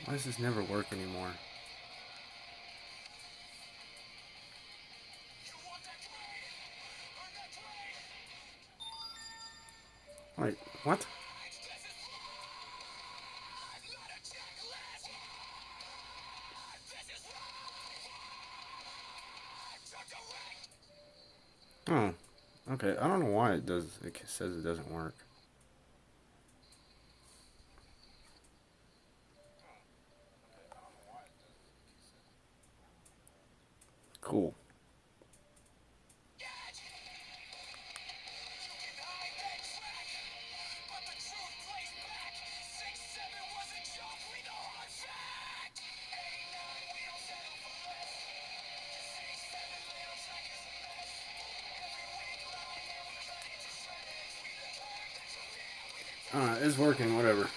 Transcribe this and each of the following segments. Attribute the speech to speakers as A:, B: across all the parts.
A: Why does this never work anymore? Wait, what? Oh, okay. I don't know why it does. It says it doesn't work. Cool. It's working, whatever.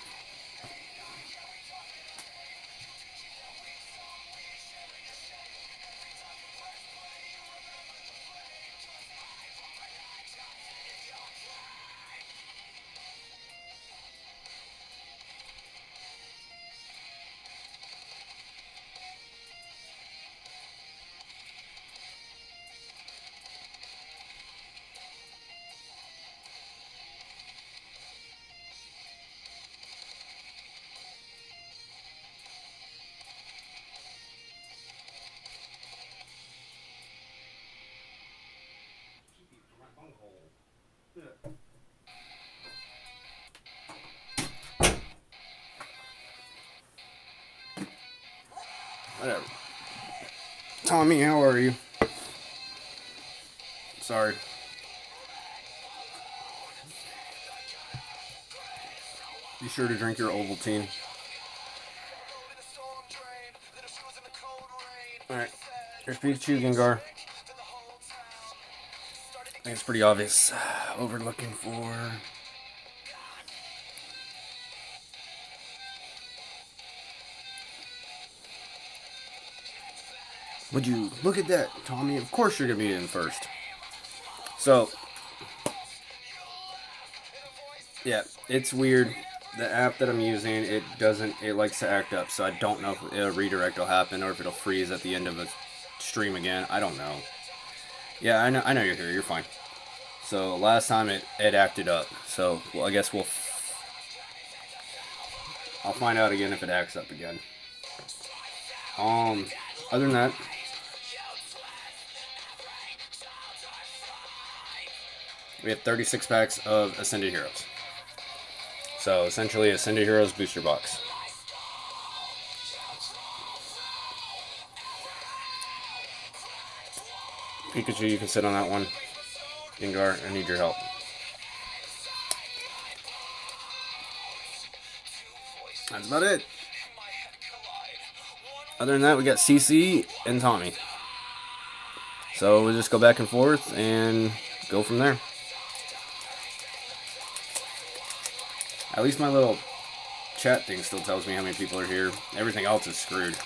A: Whatever. Tommy, how are you? Sorry. Be sure to drink your Ovaltine. Alright. Here's Pikachu, Gengar. I think it's pretty obvious. What we're looking for. Would you look at that, Tommy? Of course you're gonna be in first. So, yeah, it's weird. The app that I'm using, it likes to act up. So I don't know if a redirect will happen or if it'll freeze at the end of a stream again. I don't know. Yeah, I know you're here. You're fine. So last time it acted up. So well, I guess I'll find out again if it acts up again. Other than that, we have 36 packs of Ascended Heroes. So essentially, Ascended Heroes booster box. Pikachu, you can sit on that one. Gengar, I need your help. That's about it. Other than that, we got CC and Tommy. So we'll just go back and forth and go from there. At least my little chat thing still tells me how many people are here. Everything else is screwed.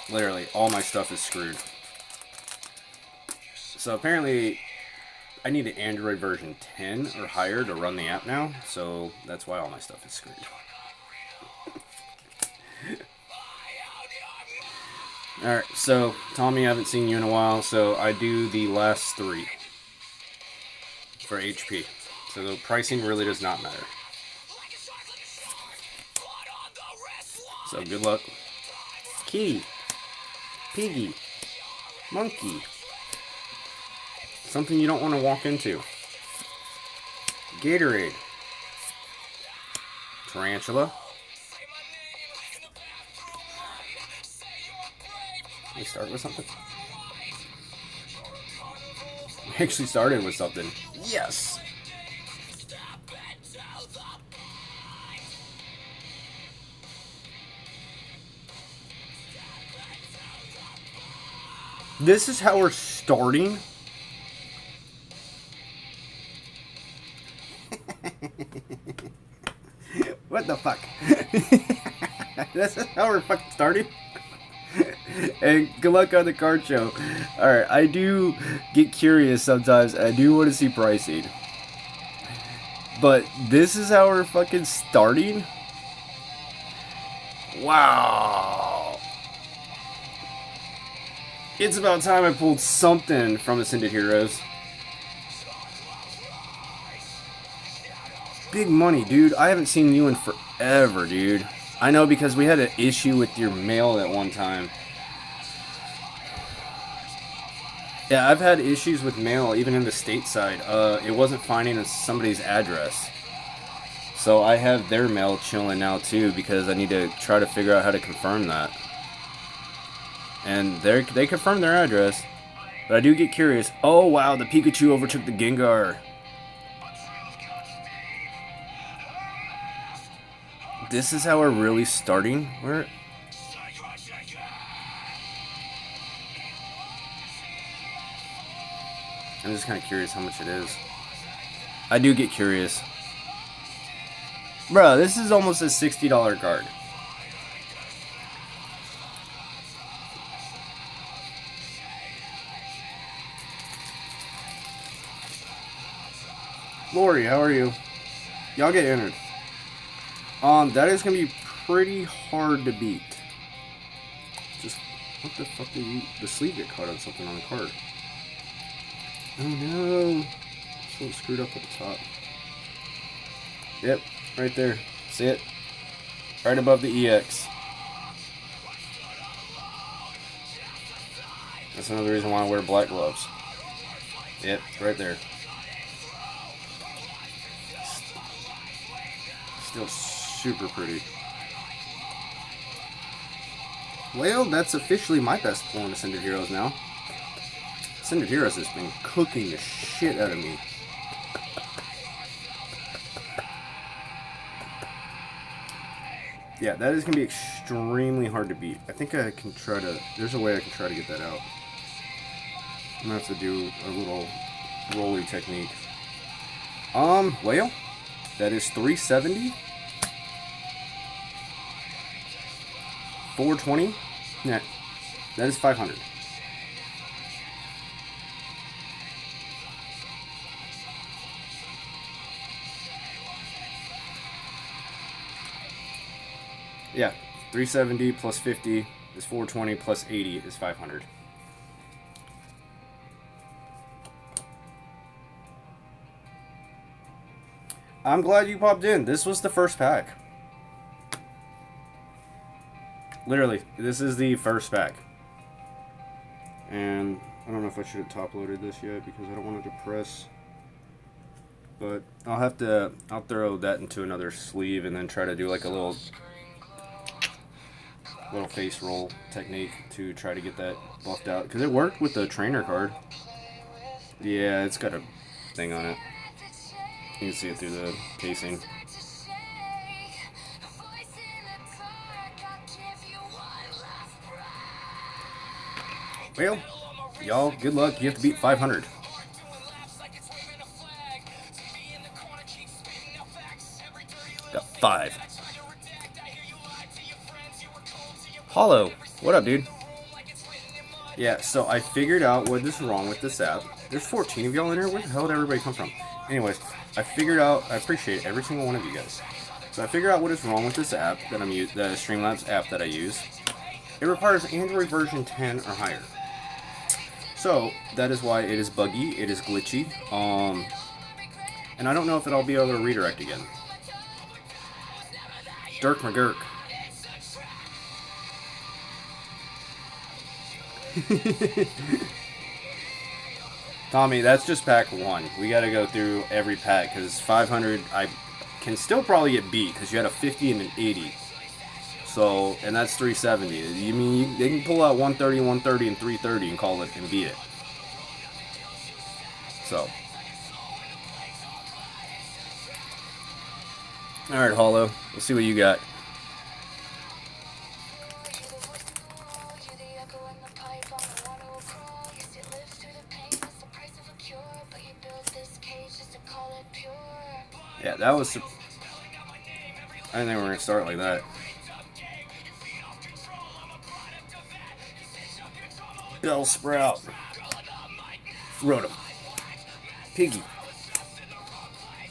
A: Literally, all my stuff is screwed. So apparently, I need an Android version 10 or higher to run the app now. So that's why all my stuff is screwed. Alright, so Tommy, I haven't seen you in a while, so I do the last 3 for HP. So the pricing really does not matter. So good luck. Kitty. Piggy. Monkey. Something you don't want to walk into. Gatorade. Tarantula. We start with something? We actually started with something. Yes! This is how we're starting? What the fuck? This is how we're fucking starting? And good luck on the card show. Alright, I do get curious sometimes. I do want to see pricing. But this is how we're fucking starting? Wow. It's about time I pulled something from Ascended Heroes. Big money, dude. I haven't seen you in forever, dude. I know because we had an issue with your mail at one time. Yeah, I've had issues with mail even in the stateside. It wasn't finding somebody's address. So I have their mail chilling now too because I need to try to figure out how to confirm that. And they confirmed their address. But I do get curious. Oh wow, the Pikachu overtook the Gengar. This is how we're really starting? I'm just kind of curious how much it is. I do get curious. Bruh, this is almost a $60 card. Lori, how are you? Y'all get entered. That is gonna be pretty hard to beat. Just, what the fuck did the sleeve get caught on something on the card? Oh no. So screwed up at the top. Yep, right there. See it? Right above the EX. That's another reason why I wear black gloves. Yep, right there. Still super pretty. Well, that's officially my best pull in Ascended Heroes now. Ascended Heroes has been cooking the shit out of me. Yeah, that is going to be extremely hard to beat. I think I can try to... There's a way I can try to get that out. I'm going to have to do a little rolly technique. Well, that is 370. 420. Yeah, that is 500. Yeah, 370 plus 50 is 420 plus 80 is 500. I'm glad you popped in. This was the first pack. Literally, this is the first pack. And I don't know if I should have top loaded this yet because I don't want to depress. But I'll throw that into another sleeve and then try to do like a little face roll technique to try to get that buffed out. Because it worked with the trainer card. Yeah, it's got a thing on it. You can see it through the casing. Well, y'all, good luck. You have to beat 500. Got 5. Hollow, what up, dude? Yeah, so I figured out what is wrong with this app. There's 14 of y'all in here. Where the hell did everybody come from? Anyways, I figured out. I appreciate every single one of you guys. So I figured out what is wrong with this app that I'm using, the Streamlabs app that I use. It requires Android version 10 or higher. So that is why it is buggy. It is glitchy. And I don't know if I'll be able to redirect again. Dirk McGurk. Tommy, that's just pack 1. We gotta go through every pack because 500 I can still probably get beat because you had a 50 and an 80. So, and that's 370. You mean they can pull out 130, 130, and 330 and call it and beat it. So, all right, Hollow. Let's see what you got. Yeah, that was... I didn't think we were going to start like that. Bellsprout. Rotom. Piggy.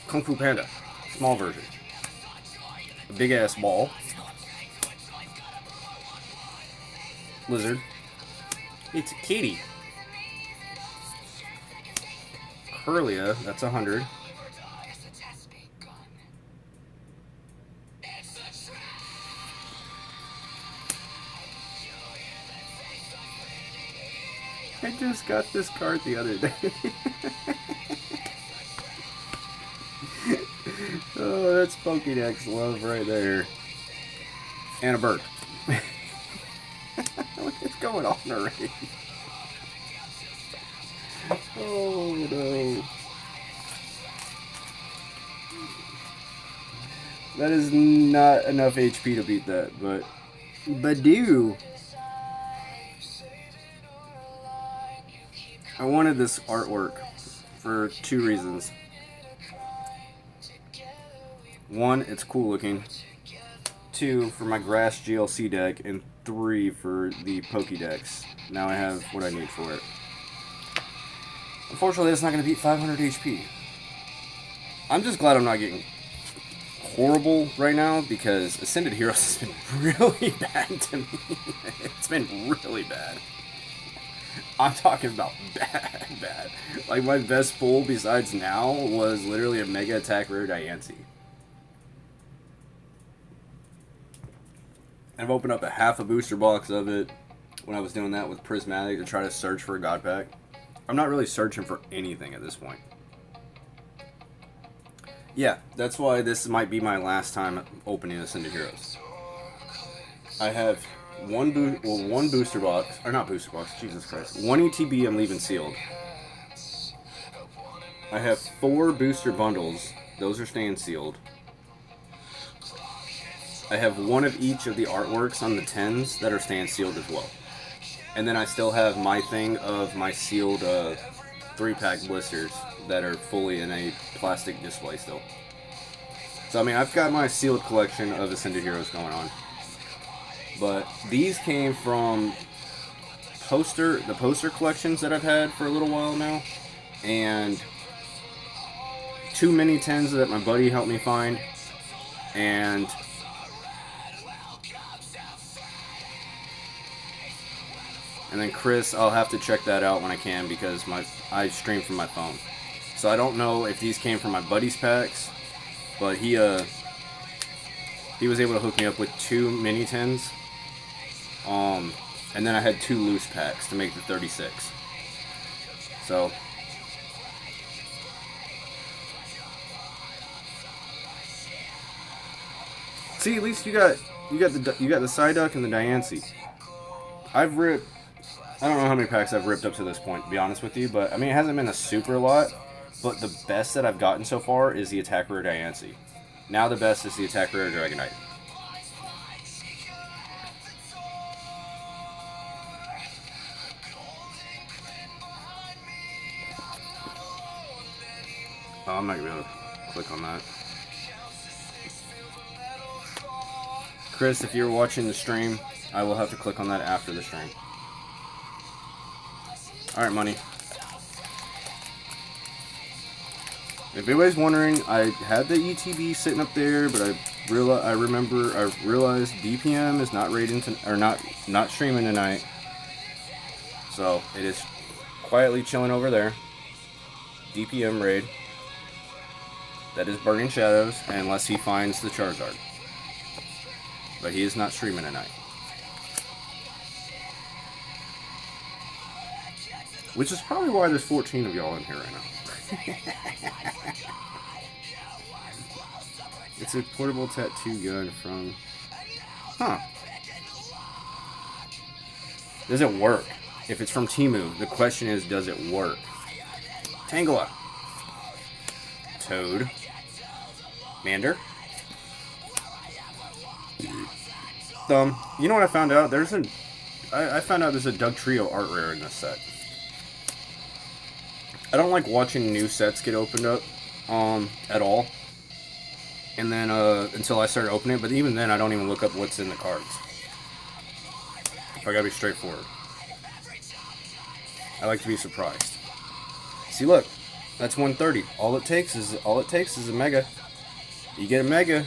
A: Kung Fu Panda. Small version. A big ass ball. Lizard. It's a kitty. Curlia, that's 100. I just got this card the other day. Oh, that's Pokédex love right there. And a bird. What's going on already? Oh no. That is not enough HP to beat that, but Badoo. I wanted this artwork for 2 reasons. One, it's cool looking. 2, for my Grass GLC deck, and 3, for the Pokédex. Now I have what I need for it. Unfortunately, it's not going to beat 500 HP. I'm just glad I'm not getting horrible right now, because Ascended Heroes has been really bad to me. It's been really bad. I'm talking about bad. Like, my best pull besides now was literally a Mega Attack Rare Diancie. I've opened up a half a booster box of it when I was doing that with Prismatic to try to search for a God Pack. I'm not really searching for anything at this point. Yeah, that's why this might be my last time opening Ascended Heroes. I have one booster box, or not booster box, Jesus Christ. 1 ETB I'm leaving sealed. I have 4 booster bundles. Those are staying sealed. I have 1 of each of the artworks on the 10s that are staying sealed as well. And then I still have my thing of my sealed 3-pack blisters that are fully in a plastic display still. So, I mean, I've got my sealed collection of Ascended Heroes going on. But these came from the poster collections that I've had for a little while now. And 2 mini 10s that my buddy helped me find. And then Chris, I'll have to check that out when I can, because I stream from my phone. So I don't know if these came from my buddy's packs, but he was able to hook me up with 2 mini 10s. And then I had 2 loose packs to make the 36. So see, at least you got the Psyduck and the Diancie. I've ripped, I don't know how many packs I've ripped up to this point, to be honest with you, but I mean, it hasn't been a super lot, but the best that I've gotten so far is the Attack Rare Diancie. Now the best is the Attack Rare Dragonite. Oh, I'm not going to be able to click on that. Chris, if you're watching the stream, I will have to click on that after the stream. Alright, money. If anybody's wondering, I had the ETB sitting up there, but I realized DPM is not rating or not streaming tonight. So it is quietly chilling over there. DPM raid. That is Burning Shadows, unless he finds the Charizard. But he is not streaming tonight. Which is probably why there's 14 of y'all in here right now. It's a portable tattoo gun from... Huh. Does it work? If it's from Temu, the question is, does it work? Tangela. Toad. Mander. You know what I found out? I found out there's a Doug Trio art rare in this set. I don't like watching new sets get opened up at all. And then until I start opening it, but even then I don't even look up what's in the cards. I gotta be straightforward. I like to be surprised. See, look, that's 130. All it takes is a mega. You get a mega.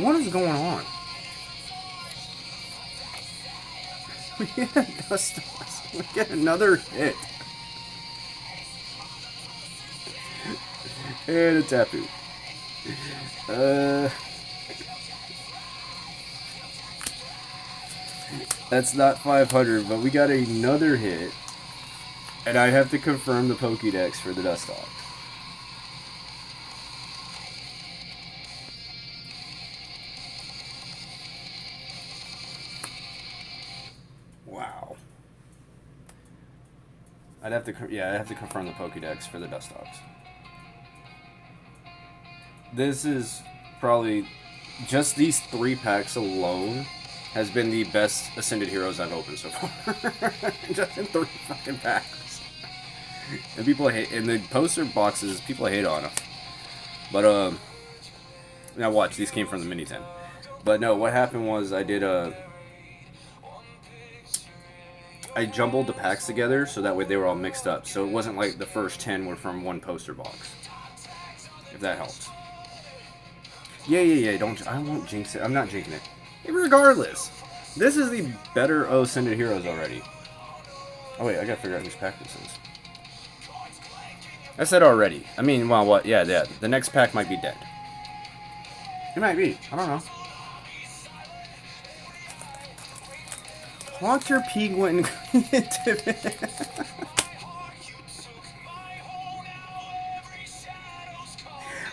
A: What is going on? We get a dust. We get another hit. And a Tapu. That's not 500, but we got another hit. And I have to confirm the Pokédex for the Dustox. Wow. I'd have to confirm the Pokédex for the Dustox. This is probably, just these 3 packs alone has been the best Ascended Heroes I've opened so far. Just in 3 fucking packs. And people hate, in the poster boxes, people hate on them. But, now watch, these came from the Mini 10. But no, what happened was I jumbled the packs together so that way they were all mixed up. So it wasn't like the first 10 were from one poster box. If that helps. Yeah. I won't jinx it. I'm not jinxing it. Regardless, this is the better Ascended Heroes already. Oh wait, I gotta figure out whose pack this is. I said already. I mean, well, what? Yeah. The next pack might be dead. It might be. I don't know. Haunter Penguin.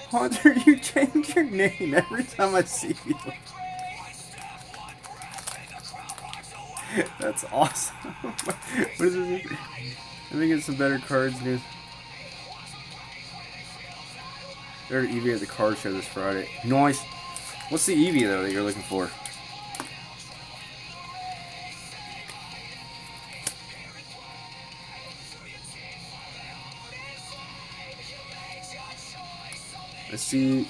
A: Haunter, you change your name every time I see you. That's awesome. What is this? I think it's some better cards news. Better Eevee at the card show this Friday. Nice. What's the Eevee though that you're looking for? Let's see.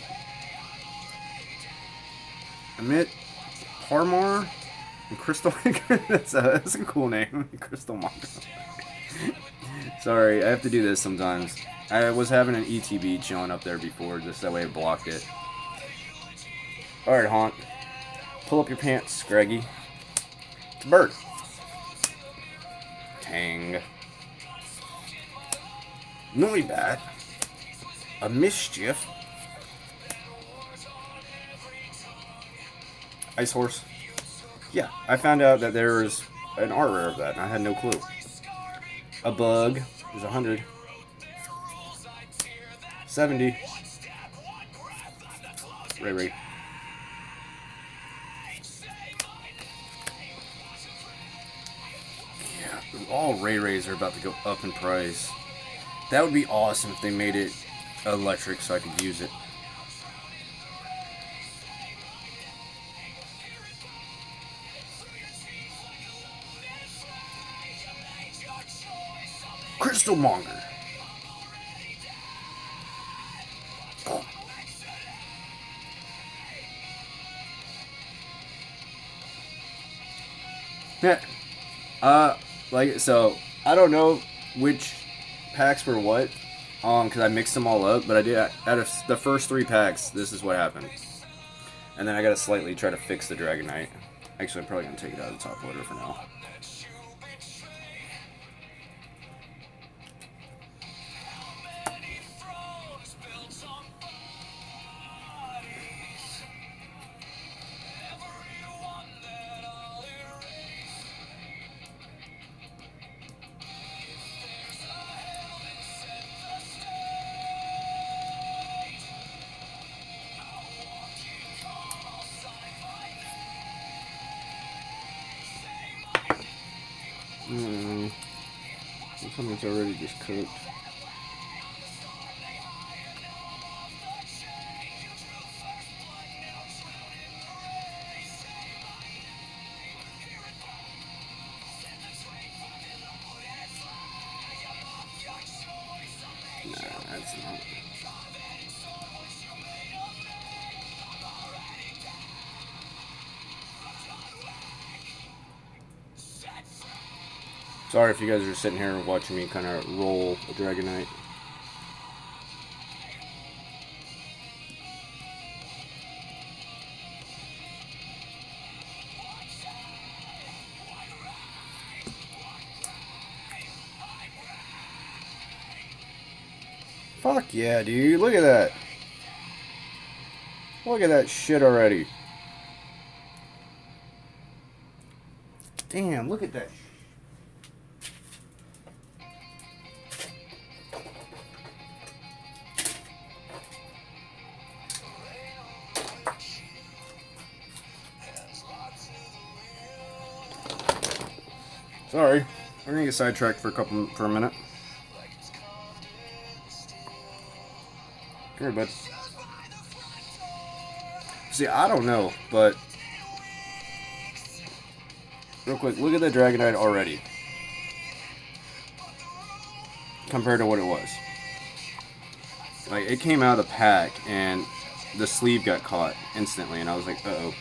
A: Amit, Parmar, and Crystal. That's a cool name. Crystal Manga. Sorry, I have to do this sometimes. I was having an ETB chilling up there before, just that way it blocked it. Alright, Haunt. Pull up your pants, Greggy. It's a bird. Tang. Noibat. A Mischief. Ice Horse. Yeah, I found out that there was an art rare of that, and I had no clue. A Bug is 100. 70. Ray. Yeah, all Rays are about to go up in price. That would be awesome if they made it electric so I could use it. Crystal Monger. Oh. Yeah. So I don't know which packs were what, because I mixed them all up, but I did, out of the first 3 packs, this is what happened. And then I gotta slightly try to fix the Dragonite. Actually, I'm probably gonna take it out of the top loader for now. Something's already just cooked. Nah, that's not. Sorry if you guys are sitting here watching me kind of roll a Dragonite. Fuck yeah, dude. Look at that. Look at that shit already. Damn, look at that. Sorry, we're gonna get sidetracked for a minute. Come here, bud. See, I don't know, but real quick, look at the Dragonite already compared to what it was. Like, it came out of the pack and the sleeve got caught instantly, and I was like, uh-oh.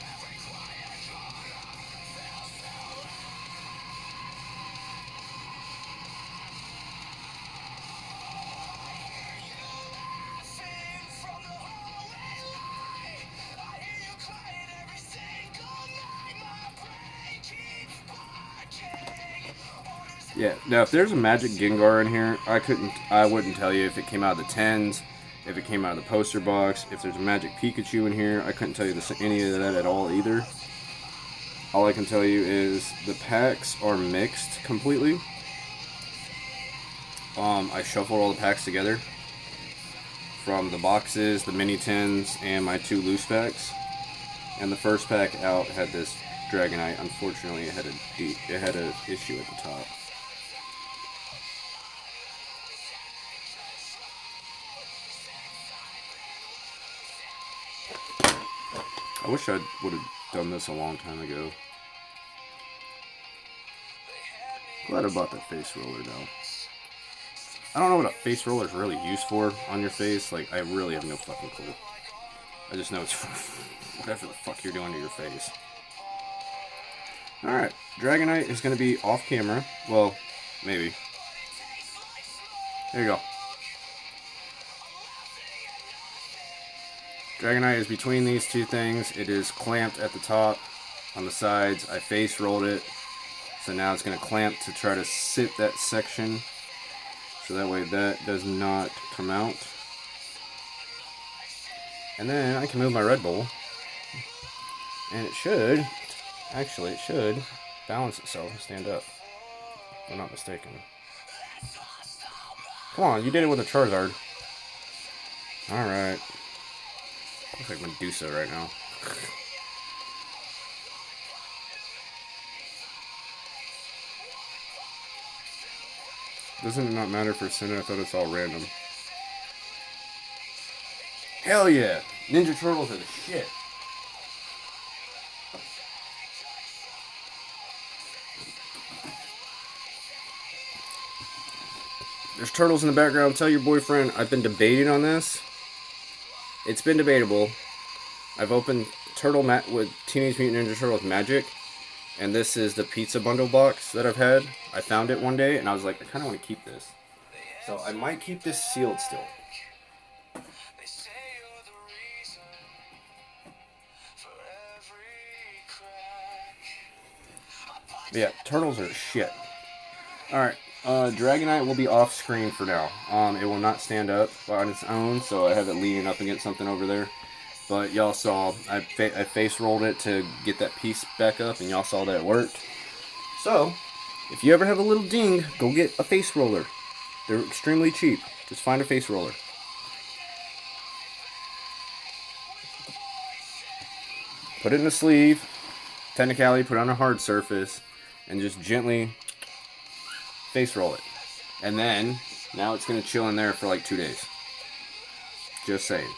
A: Yeah, now if there's a Magic Gengar in here, I wouldn't tell you if it came out of the 10s, if it came out of the poster box. If there's a Magic Pikachu in here, I couldn't tell you any of that at all either. All I can tell you is the packs are mixed completely. I shuffled all the packs together from the boxes, the mini tins, and my 2 loose packs. And the first pack out had this Dragonite. Unfortunately, it had an issue at the top. I wish I would have done this a long time ago. Glad I bought that face roller though. I don't know what a face roller is really used for on your face. Like, I really have no fucking clue. I just know it's for whatever the fuck you're doing to your face. Alright, Dragonite is going to be off camera. Well, maybe. There you go. Dragonite is between these two things. It is clamped at the top, on the sides. I face rolled it. So now it's going to clamp to try to sit that section. So that way that does not come out. And then I can move my Red Bull. And it should, actually it should, balance itself and stand up. If I'm not mistaken. Come on, you did it with a Charizard. Alright. Looks like Medusa right now. Doesn't it not matter for Senna? I thought it's all random. Hell yeah! Ninja Turtles are the shit. There's turtles in the background. Tell your boyfriend I've been debating on this. It's been debatable. I've opened Turtle with Teenage Mutant Ninja Turtles Magic, and this is the pizza bundle box that I've had. I found it one day, and I was like, I kind of want to keep this. So I might keep this sealed still. But yeah, turtles are shit. Alright, Dragonite will be off screen for now. It will not stand up on its own, so I have it leaning up against something over there. But y'all saw, I face rolled it to get that piece back up, and y'all saw that it worked. So, if you ever have a little ding, go get a face roller. They're extremely cheap. Just find a face roller. Put it in a sleeve. Technically, put it on a hard surface, and just gently face roll it. And then, now it's going to chill in there for like 2 days. Just saying.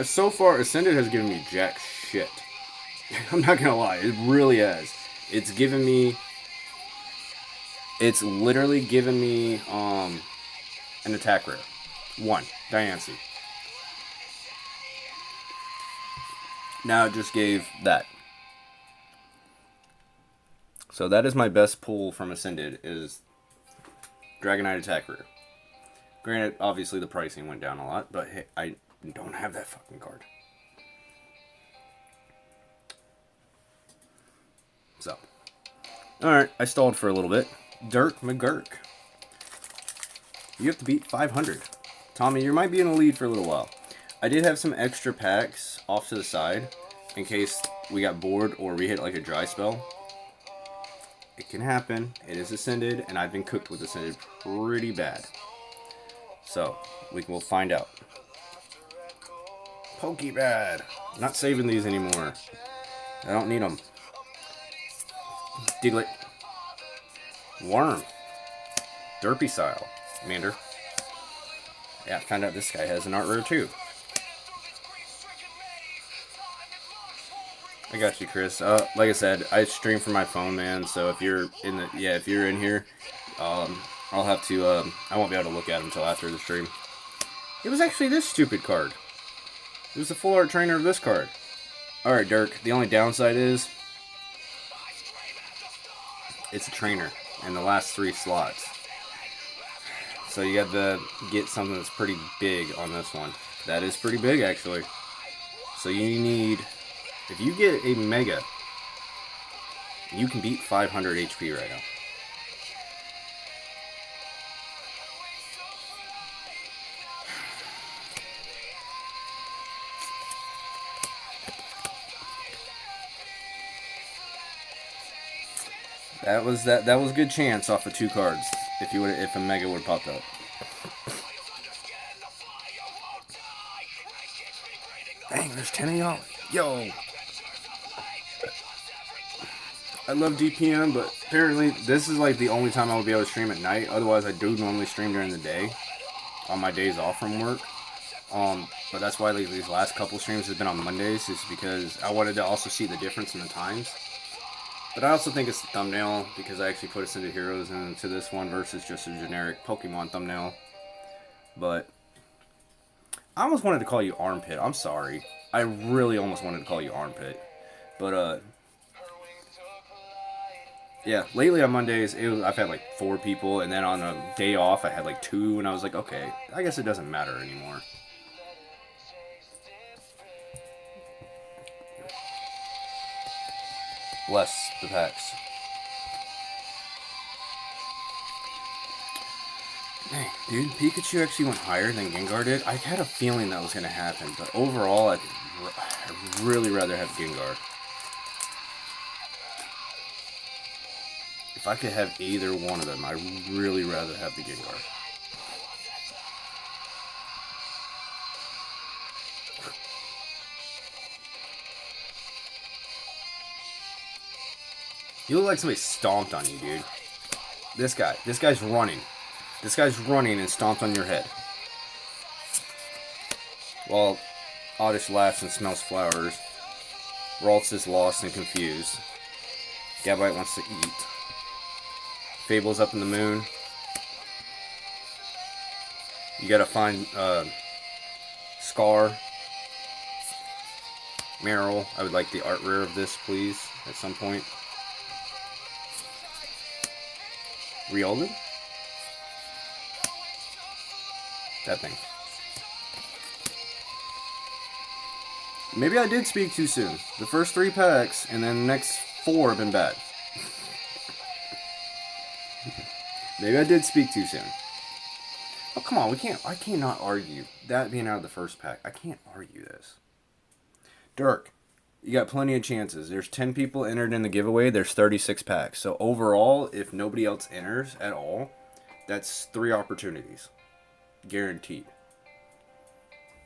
A: So far, Ascended has given me jack shit. I'm not gonna lie, it really has. It's literally given me an attack rare. 1, Diancie. Now it just gave that. So that is my best pull from Ascended, is Dragonite attack rare. Granted, obviously the pricing went down a lot, but hey, I don't have that fucking card. So, Alright, I stalled for a little bit. Dirk McGurk. You have to beat 500. Tommy, you might be in the lead for a little while. I did have some extra packs off to the side in case we got bored or we hit like a dry spell. It can happen. It is Ascended, and I've been cooked with Ascended pretty bad. So, we'll find out. Pokebad. Not saving these anymore. I don't need them. Diglett. Worm. Derpy style. Mander. Yeah, I found out this guy has an art rare too. I got you, Chris. Like I said, I stream from my phone, man. So if you're if you're in here, I'll have to. I won't be able to look at him until after the stream. It was actually this stupid card. It was the full art trainer of this card. All right, Dirk. The only downside is it's a trainer in the last 3 slots. So you got to get something that's pretty big on this one. That is pretty big, actually. So you need, if you get a Mega, you can beat 500 HP right now. That was a good chance off of 2 cards. If a Mega would have popped up. Dang, there's 10 of y'all. Yo. I love DPM, but apparently this is like the only time I would be able to stream at night. Otherwise, I do normally stream during the day on my days off from work. But that's why these last couple streams have been on Mondays, is because I wanted to also see the difference in the times. But I also think it's the thumbnail, because I actually put Ascended Heroes into this one versus just a generic Pokemon thumbnail. But I almost wanted to call you Armpit. I'm sorry. I really almost wanted to call you Armpit. But, yeah, lately on Mondays, I've had like 4 people, and then on a day off, I had like 2, and I was like, okay, I guess it doesn't matter anymore. Bless the packs. Hey, dude, Pikachu actually went higher than Gengar did. I had a feeling that was going to happen, but overall, I'd really rather have Gengar. If I could have either one of them, I'd really rather have the Gengar. You look like somebody stomped on you, dude. This guy's running. This guy's running and stomped on your head. While Oddish laughs and smells flowers. Ralts is lost and confused. Gabite wants to eat. Fable's up in the moon. You gotta find Scar. Meryl. I would like the art rare of this, please, at some point. Riolu? That thing. Maybe I did speak too soon. The first 3 packs, and then the next 4 have been bad. Maybe I did speak too soon. Oh, come on, I cannot argue. That being out of the first pack, I can't argue this. Dirk, you got plenty of chances. There's 10 people entered in the giveaway. There's 36 packs. So overall, if nobody else enters at all, that's 3 opportunities. Guaranteed.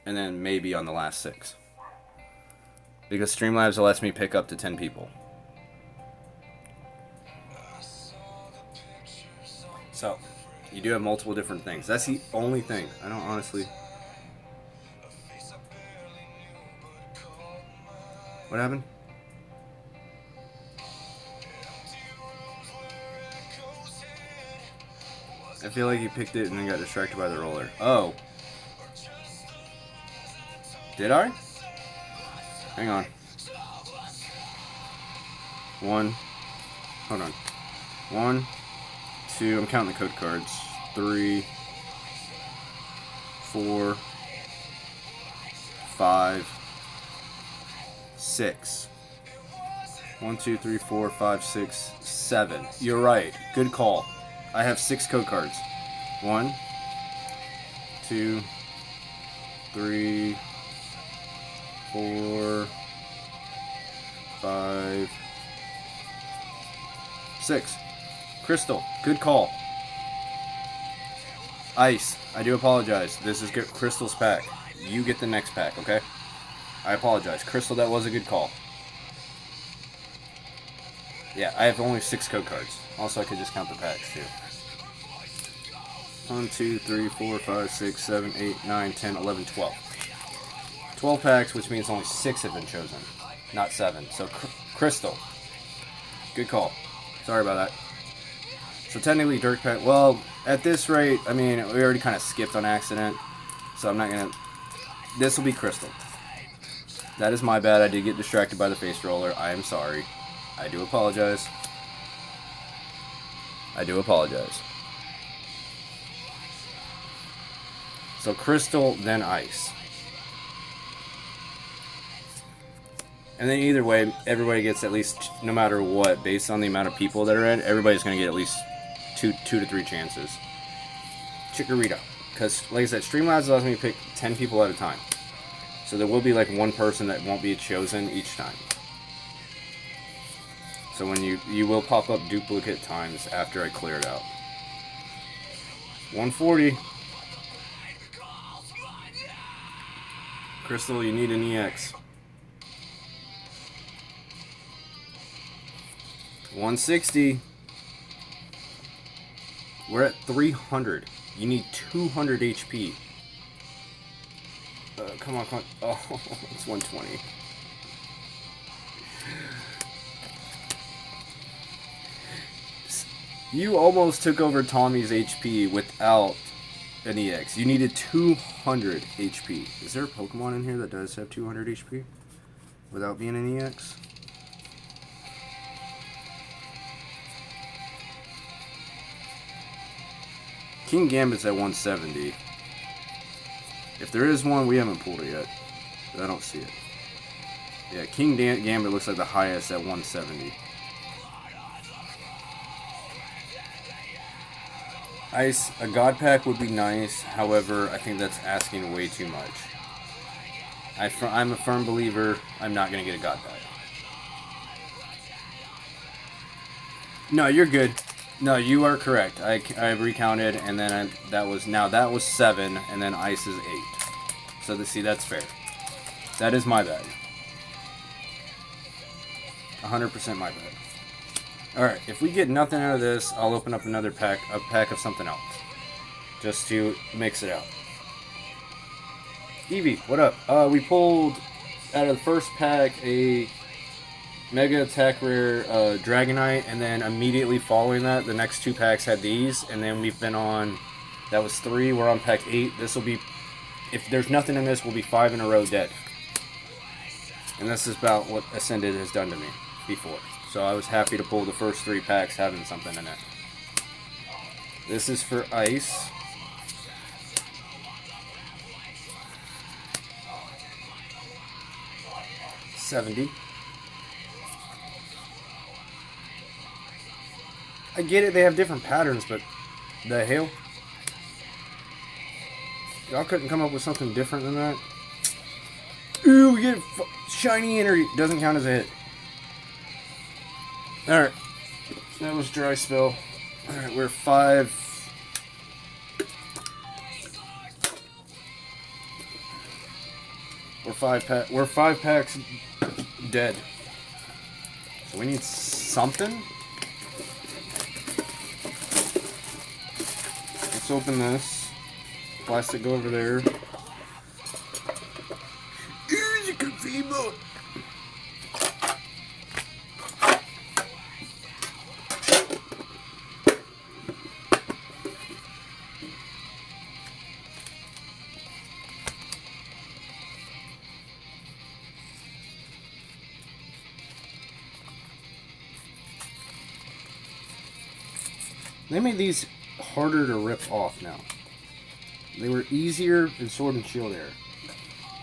A: And then maybe on the last 6. Because Streamlabs lets me pick up to 10 people. So, you do have multiple different things. That's the only thing. I don't honestly... What happened? I feel like you picked it and then got distracted by the roller. Oh. Did I? Hang on. 1. Hold on. 1, 2. I'm counting the code cards. 3, 4, 5, 6. 1, 2, 3, 4, 5, 6, 7. You're right. Good call. I have 6 code cards. 1, 2, 3, 4, 5, 6. Crystal, good call. Ice, I do apologize. This is Crystal's pack. You get the next pack, okay? I apologize. Crystal, that was a good call. Yeah, I have only 6 code cards. Also, I could just count the packs, too. 1, 2, 3, 4, 5, 6, 7, 8, 9, 10, 11, 12. 12 packs, which means only 6 have been chosen. Not 7. So, Crystal. Good call. Sorry about that. So, technically, Dirk pack. Well, at this rate, I mean, we already kind of skipped on accident. So, I'm not going to... This will be Crystal. That is my bad. I did get distracted by the face roller. I am sorry. I do apologize. I do apologize. So Crystal, then Ice. And then either way, everybody gets at least, no matter what, based on the amount of people that are in, everybody's going to get at least two to 3 chances. Chikorita. Because, like I said, Streamlabs allows me to pick 10 people at a time. So there will be like one person that won't be chosen each time. So when you will pop up duplicate times after I clear it out. 140. Crystal, you need an EX. 160. We're at 300. You need 200 HP. Come on, come on. Oh, it's 120. You almost took over Tommy's HP without an EX. You needed 200 HP. Is there a Pokemon in here that does have 200 HP without being an EX? King Gambit's at 170. If there is one, we haven't pulled it yet. I don't see it. Yeah, King Gambit looks like the highest at 170. Ice, a God Pack would be nice. However, I think that's asking way too much. I'm a firm believer I'm not going to get a God Pack. No, you're good. No, you are correct. I recounted, and then that was 7, and then Ice is 8. So see, that's fair. That is my bad. 100% my bad. Alright, if we get nothing out of this, I'll open up another pack, a pack of something else. Just to mix it out. Evie, what up? We pulled out of the first pack a Mega Attack Rare Dragonite, and then immediately following that, the next 2 packs had these, and then we've been on, that was 3, we're on pack 8. This will be, if there's nothing in this, we'll be 5 in a row dead. And this is about what Ascended has done to me before. So I was happy to pull the first 3 packs having something in it. This is for Ice. $70. I get it, they have different patterns, but the hell? Y'all couldn't come up with something different than that? Ooh, we get shiny energy. Doesn't count as a hit. Alright. That was Dry Spell. Alright, we're 5. We're 5 packs dead. So we need something. Let's open this. Plastic go over there. Here's a gazebo. They made these harder to rip off now. They were easier in Sword and Shield era,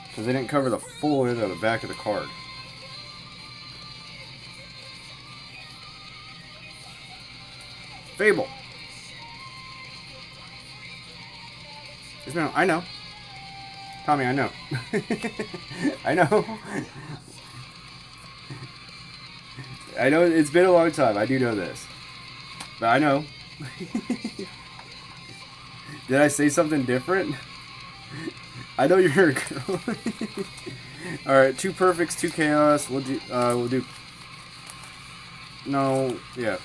A: because they didn't cover the full end of the back of the card. Fable. It's been, I know. Tommy, I know. I know. I know it's been a long time. I do know this. But I know. Did I say something different? I know you're a girl. Alright, 2 perfects, 2 chaos. We'll do... No, yeah.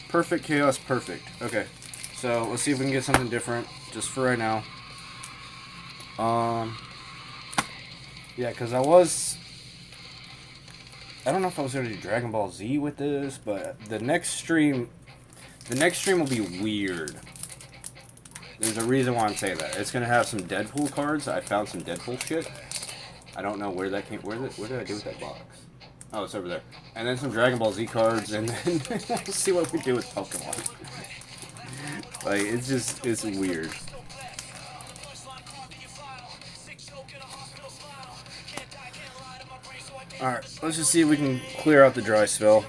A: Perfect, chaos, perfect. Okay. So, let's see if we can get something different, just for right now. Yeah, because I don't know if I was going to do Dragon Ball Z with this, but the next stream will be weird. There's a reason why I'm saying that. It's going to have some Deadpool cards. I found some Deadpool shit. I don't know where that came... Where did I do with that box? Oh, it's over there. And then some Dragon Ball Z cards, and then we'll see what we do with Pokemon. Like, it's weird. Alright, let's just see if we can clear out the dry spell.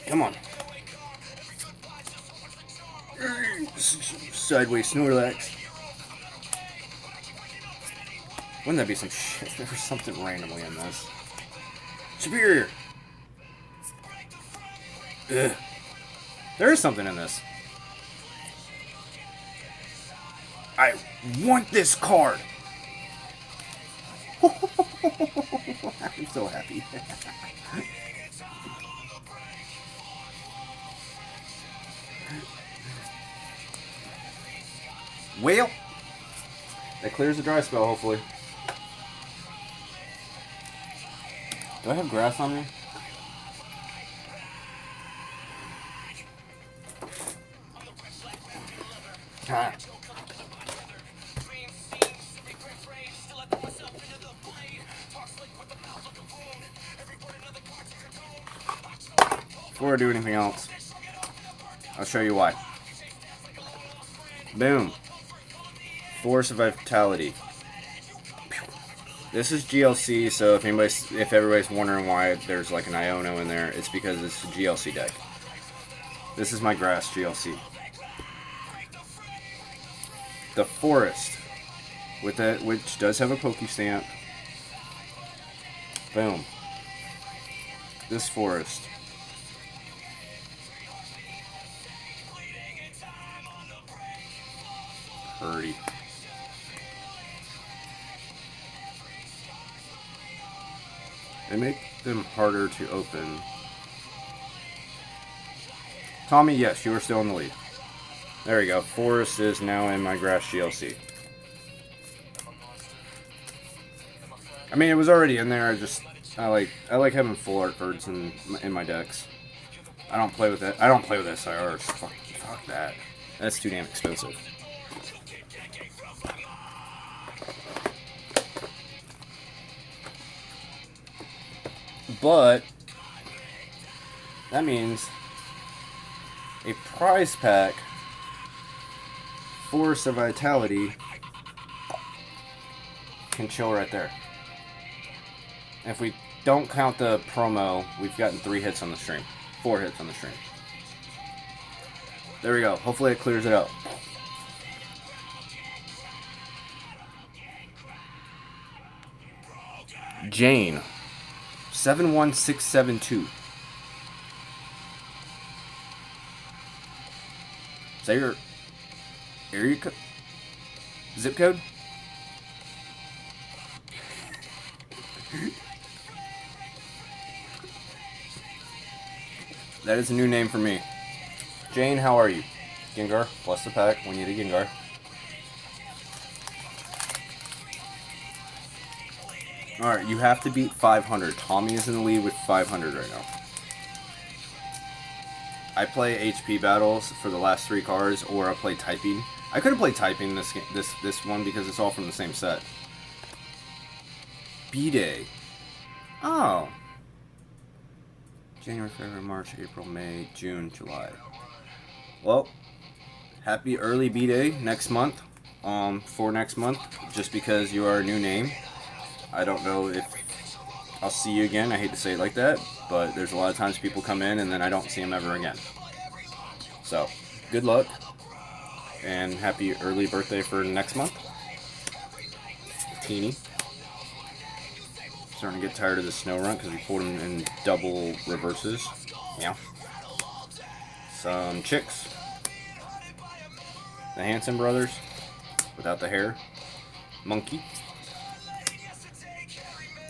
A: Come on. Sideways Snorlax. Wouldn't that be some shit if there was something randomly in this? Superior! Ugh. There is something in this. I want this card! I'm so happy. Well, that clears the dry spell, hopefully. Do I have grass on me? Ah. Before I do anything else, I'll show you why. Boom. Force of Vitality. This is GLC, so if everybody's wondering why there's like an Iono in there, it's because it's a GLC deck. This is my grass GLC. The Forest, with it, which does have a Pokestamp. Boom. This Forest. Pretty. They make them harder to open. Tommy, yes, you are still in the lead. There we go. Forest is now in my grass GLC. I mean, it was already in there. I like having full art cards in my decks. I don't play with that. I don't play with SIRs. Fuck that. That's too damn expensive. But that means a prize pack, Force of Vitality, can chill right there. If we don't count the promo, we've gotten 3 hits on the stream. 4 hits on the stream. There we go. Hopefully it clears it up. Jane. 71672. Is that your area code? Zip code? That is a new name for me. Jane, how are you? Gengar, bless the pack. We need a Gengar. Alright, you have to beat 500. Tommy is in the lead with 500 right now. I play HP battles for the last 3 cards, or I play typing. I could have played typing this one because it's all from the same set. B-Day. Oh. January, February, March, April, May, June, July. Well, happy early B-Day next month. For next month, just because you are a new name. I don't know if I'll see you again. I hate to say it like that, but there's a lot of times people come in and then I don't see them ever again. So, good luck, and happy early birthday for next month. Teeny. Starting to get tired of the snow run because we pulled him in double reverses. Yeah. Some chicks. The Hanson brothers, without the hair. Monkey.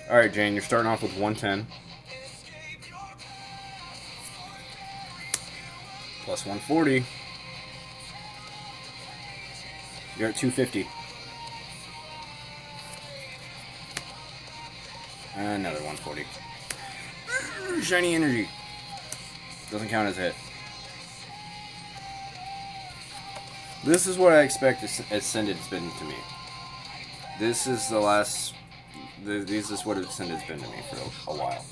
A: Alright, Jane, you're starting off with 110. Plus 140. You're at 250. Another 140. Shiny energy. Doesn't count as a hit. This is what I expect Ascended's been to me. This is the last... This is what Ascended's been to me for a while.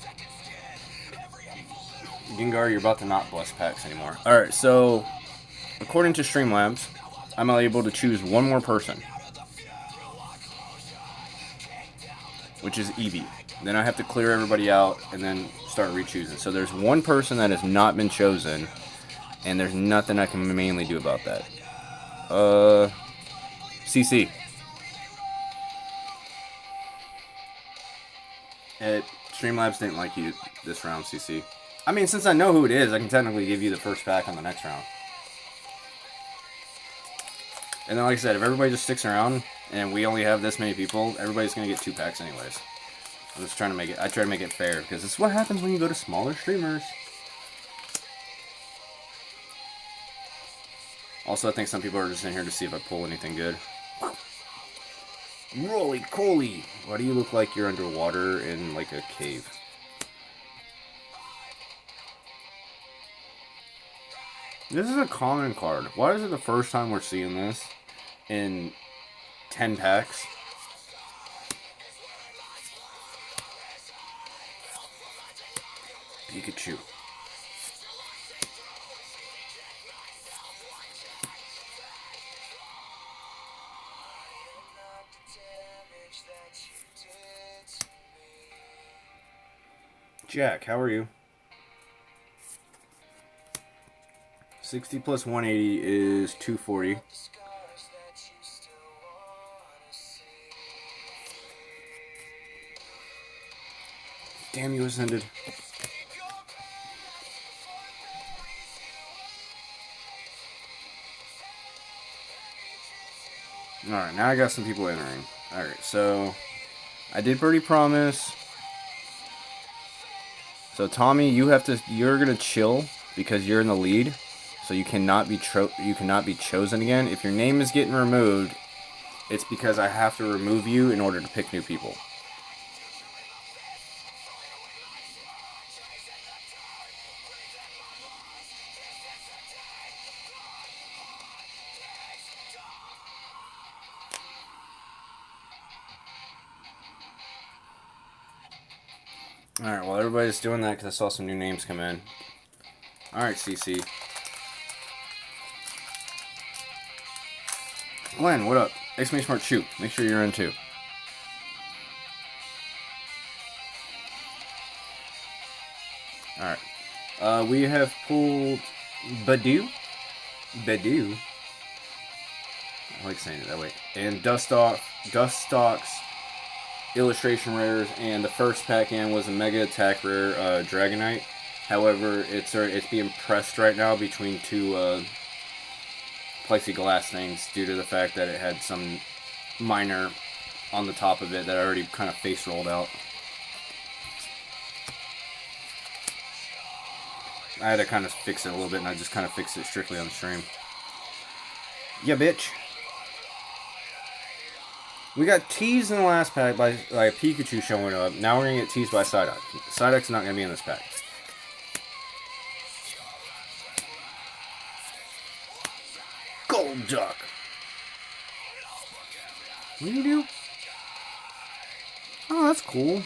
A: Gengar, you're about to not bless packs anymore. Alright, so... According to Streamlabs, I'm able to choose one more person. Which is Eevee. Then I have to clear everybody out and then start re-choosing. So there's one person that has not been chosen, and there's nothing I can mainly do about that. CC. Streamlabs didn't like you this round, CC. I mean, since I know who it is, I can technically give you the first pack on the next round. And then, like I said, if everybody just sticks around and we only have this many people, everybody's going to get 2 packs anyways. I'm just trying to make it, I try to make it fair, because this is what happens when you go to smaller streamers. Also, I think some people are just in here to see if I pull anything good. Roly Coly! Why do you look like you're underwater in, like, a cave? This is a common card. Why is it the first time we're seeing this in 10 packs? Pikachu. Jack, how are you? 60 plus 180 is 240. Damn you, Ascended. Alright, now I got some people entering. Alright, so I did Birdie Promise. So Tommy, you're gonna chill because you're in the lead. So you cannot be chosen again. If your name is getting removed, it's because I have to remove you in order to pick new people. Alright, well everybody's doing that because I saw some new names come in. Alright, CC. Glenn, what up? Exclamation Smart Shoot. Make sure you're in too. Alright. We have pulled Badoo. Badoo. I like saying it that way. And Dustox, Illustration Rares, and the first pack in was a Mega Attack Rare Dragonite. However, it's being pressed right now between 2 plexiglass things due to the fact that it had some minor on the top of it that already kind of face rolled out. I had to kind of fix it a little bit, and I just kind of fixed it strictly on the stream. Yeah, bitch. We got teased in the last pack by Pikachu showing up. Now we're going to get teased by Psyduck. Psyduck's not going to be in this pack. Gold Duck. What do you do? Oh, that's cool.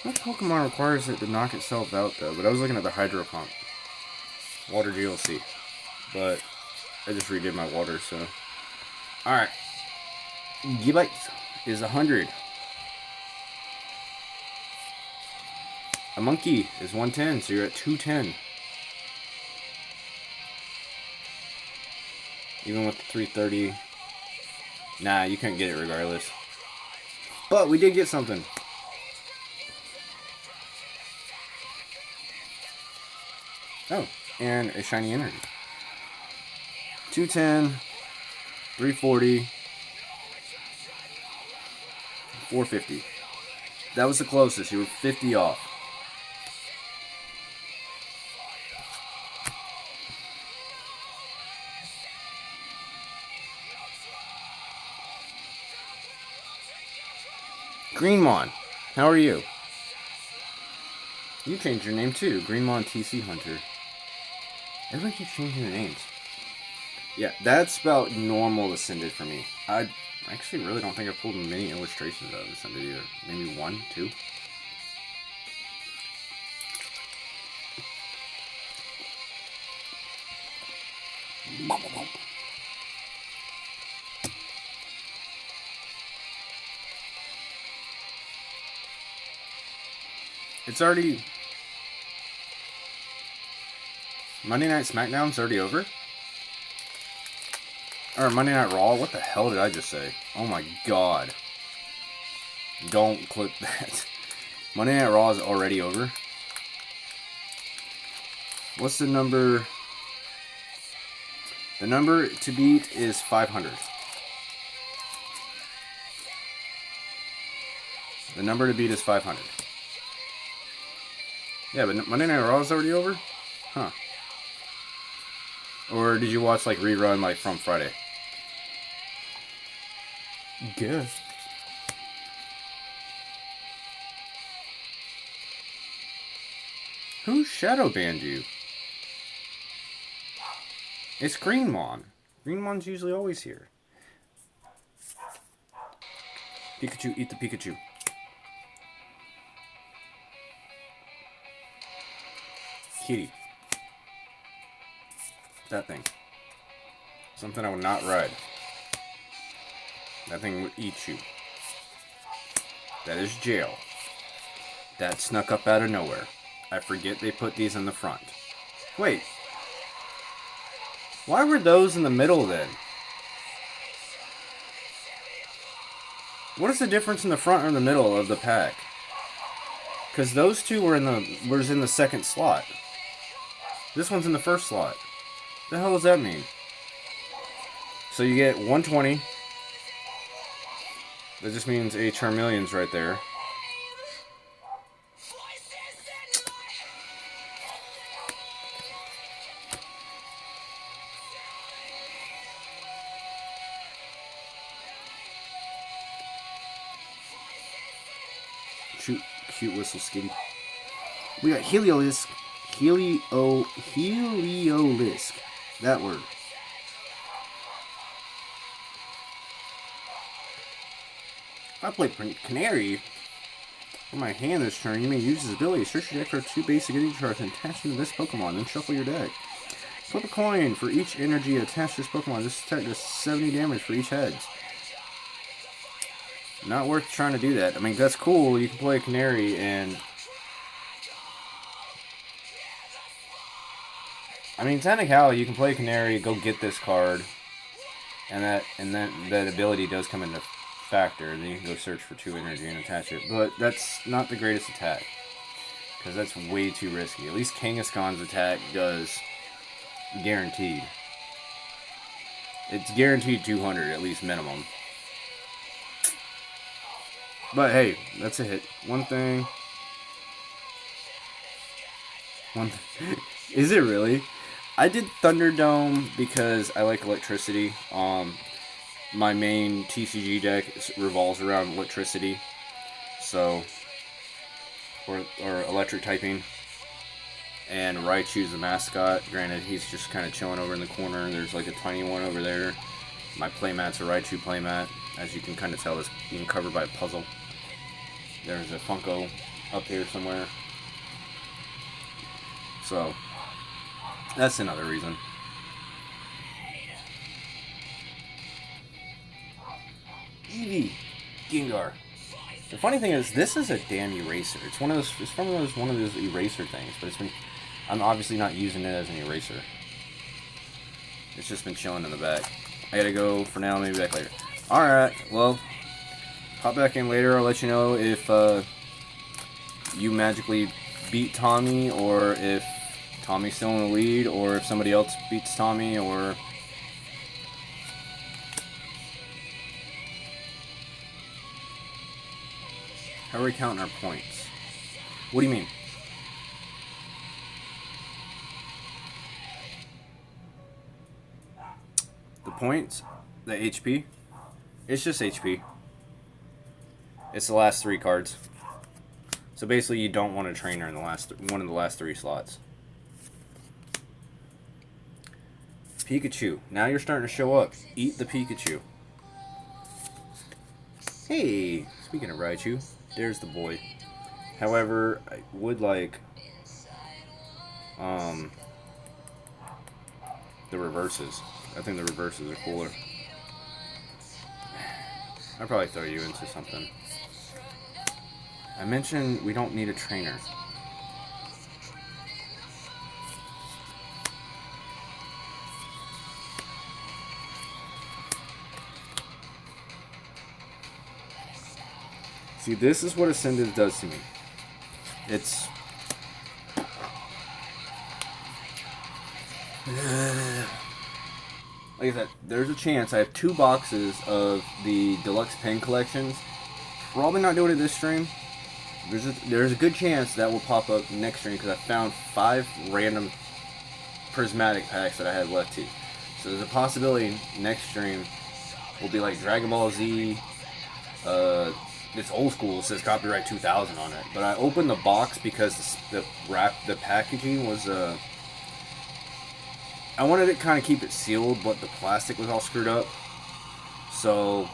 A: What Pokemon requires it to knock itself out, though? But I was looking at the Hydro Pump. Water DLC. But I just redid my water, so. Alright. Gigabytes is 100. A monkey is 110, so you're at 210. Even with the 330. Nah, you couldn't get it regardless. But we did get something. Oh, and a shiny energy. 210, 340, 450. That was the closest. You were 50 off. Greenmon, how are you? You changed your name too. Greenmon TC Hunter. Everybody keeps changing their names. Yeah, that's about normal Ascended for me. I actually really don't think I've pulled many illustrations out of Ascended either. Maybe 1, 2. It's already... Monday Night SmackDown's already over? Or Monday Night Raw? What the hell did I just say? Oh my god. Don't clip that. Monday Night Raw is already over? What's the number? The number to beat is 500. The number to beat is 500. Yeah, but Monday Night Raw is already over? Huh. Or did you watch, like, rerun, like, from Friday? Guess. Who shadow banned you? It's Greenmon. Greenmon's usually always here. Pikachu, eat the Pikachu. Kitty. That thing. Something I would not ride. That thing would eat you. That is jail. That snuck up out of nowhere. I forget they put these in the front. Wait. Why were those in the middle then? What is the difference in the front or in the middle of the pack? Because those two were in the second slot. This one's in the first slot. The hell does that mean? So you get 120. That just means a Charmeleon's right there. Shoot, cute whistle skitty. We got Heliolisk. Heliolisk. That word. If I play Canary for my hand this turn, you may use his ability. Search your deck for 2 basic energy cards and attach them to this Pokemon, then shuffle your deck. Flip a coin for each energy attached to this Pokemon. This attack does 70 damage for each heads. Not worth trying to do that. I mean, that's cool. You can play a Canary and... I mean, technically, you can play a Canary, go get this card, and that ability does come into factor, and then you can go search for 2 energy and attach it. But that's not the greatest attack, because that's way too risky. At least Kangaskhan's attack does guaranteed. It's guaranteed 200, at least minimum. But hey, that's a hit. One thing. Is it really? I did Thunderdome because I like electricity. My main TCG deck revolves around electricity. So, or electric typing. And Raichu's the mascot. Granted, he's just kind of chilling over in the corner. There's like a tiny one over there. My playmat's a Raichu playmat. As you can kind of tell, it's being covered by a puzzle. There's a Funko up here somewhere. So, that's another reason. Eevee. Gengar. The funny thing is, this is a damn eraser. It's one of those. It's from one of those eraser things, but it's been. I'm obviously not using it as an eraser. It's just been chilling in the back. I gotta go for now. Maybe back later. All right. Well, pop back in later. I'll let you know if you magically beat Tommy, or if Tommy's still in the lead, or if somebody else beats Tommy, or. How are we counting our points? What do you mean? The points? The HP? It's just HP. It's the last 3 cards. So basically you don't want a trainer in the one of the last 3 slots. Pikachu. Now you're starting to show up. Eat the Pikachu. Hey, speaking of Raichu, there's the boy. However, I would like the reverses. I think the reverses are cooler. I'd probably throw you into something. I mentioned we don't need a trainer. See, this is what Ascended does to me. It's... Like I said, there's a chance. I have 2 boxes of the deluxe pen collections. Probably not doing it this stream. There's a good chance that will pop up next stream because I found 5 random prismatic packs that I had left too. So there's a possibility next stream will be like Dragon Ball Z. It's old school. It says copyright 2000 on it. But I opened the box because the packaging was I wanted to kind of keep it sealed, but the plastic was all screwed up. So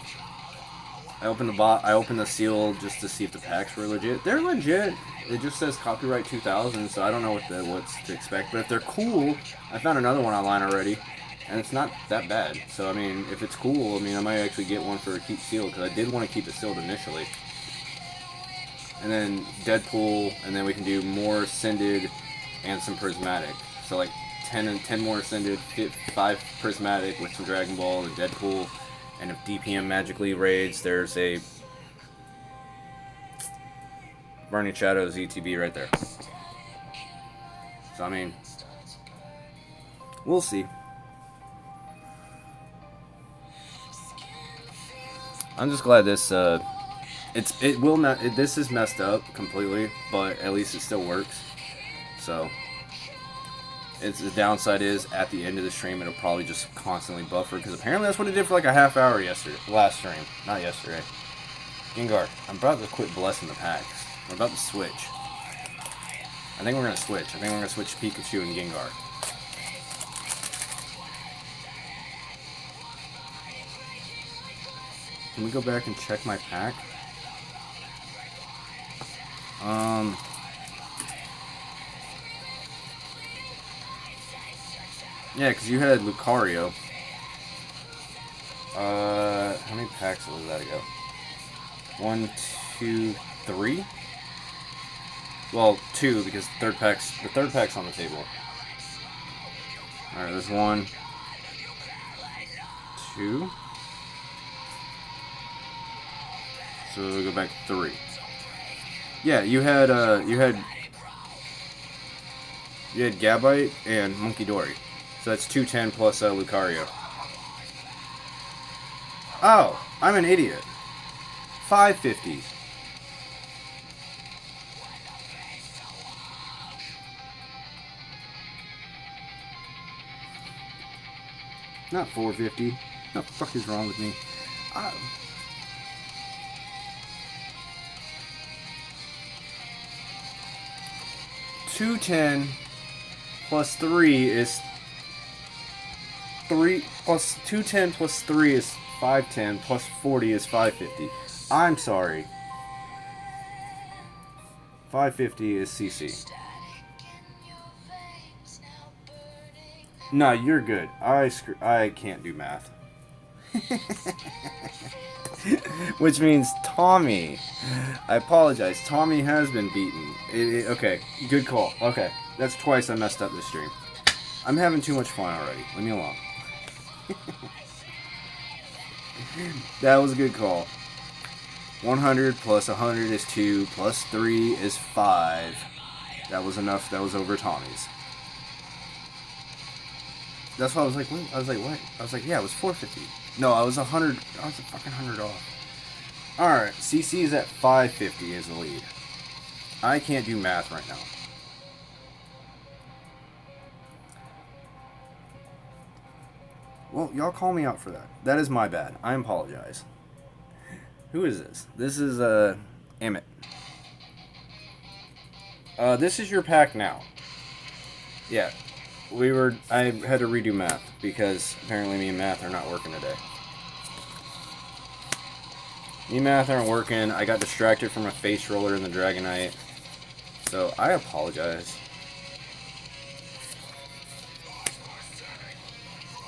A: I opened the seal just to see if the packs were legit. They're legit. It just says copyright 2000, so I don't know what's to expect. But if they're cool, I found another one online already, and it's not that bad. So I mean, if it's cool, I mean, I might actually get one for a keep sealed because I did want to keep it sealed initially. And then Deadpool, and then we can do more Ascended and some prismatic. So like 10 more Ascended, 5 prismatic with some Dragon Ball and Deadpool. And if DPM magically raids, there's a Burning Shadows ETB right there. So I mean, we'll see. I'm just glad this this is messed up completely, but at least it still works. So the downside is at the end of the stream it'll probably just constantly buffer because apparently that's what it did for like a half hour last stream, not yesterday. Gengar, I'm about to quit blessing the packs. We're about to switch. I think we're gonna switch. I think we're gonna switch Pikachu and Gengar. Can we go back and check my pack? Yeah, because you had Lucario. How many packs was that ago? 1, 2, 3? Well, 2 because the third pack's on the table. Alright, there's 1, 2. So we'll go back 3. Yeah, you had Gabite and Monkey Dory. So that's 210 plus Lucario. Oh, I'm an idiot. 550. Not 450. What the fuck is wrong with me? 210 plus 3 is 3 plus 210 plus 3 is 510 plus 40 is 550. I'm sorry. 550 is CC. No, you're good. I can't do math. Which means Tommy. I apologize. Tommy has been beaten. Okay, good call. Okay, that's twice I messed up this stream. I'm having too much fun already. Leave me alone. That was a good call. 100 plus 100 is 2, plus 3 is 5. That was enough. That was over Tommy's. That's why I was like, wait. I was like, what? I was like, yeah, it was 450. No, I was 100. I was a fucking 100 off. Alright, CC is at 550 as the lead. I can't do math right now. Well, y'all call me out for that. That is my bad. I apologize. Who is this? This is, Emmett. This is your pack now. Yeah. I had to redo math, because apparently me and math are not working today. Me and math aren't working. I got distracted from a face roller in the Dragonite. So, I apologize.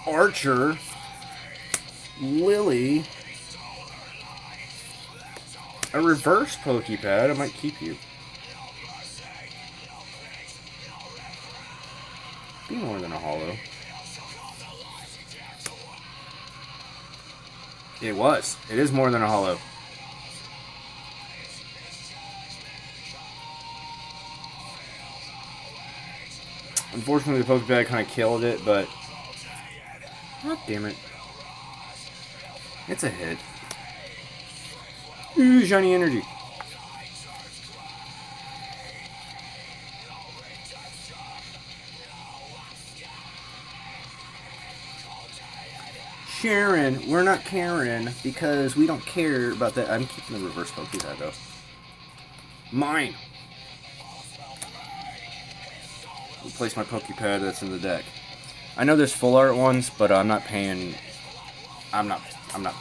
A: Archer. Lily. A reverse Pokepad. I might keep you. Be more than a holo. It was. It is more than a holo. Unfortunately, the Pokebag kind of killed it, but... God damn it. It's a hit. Ooh, shiny energy. Sharon, we're not Karen, because we don't care about that. I'm keeping the reverse Pokebag, though. Mine! Replace my Pokepad that's in the deck. I know there's full art ones, but I'm not paying... I'm not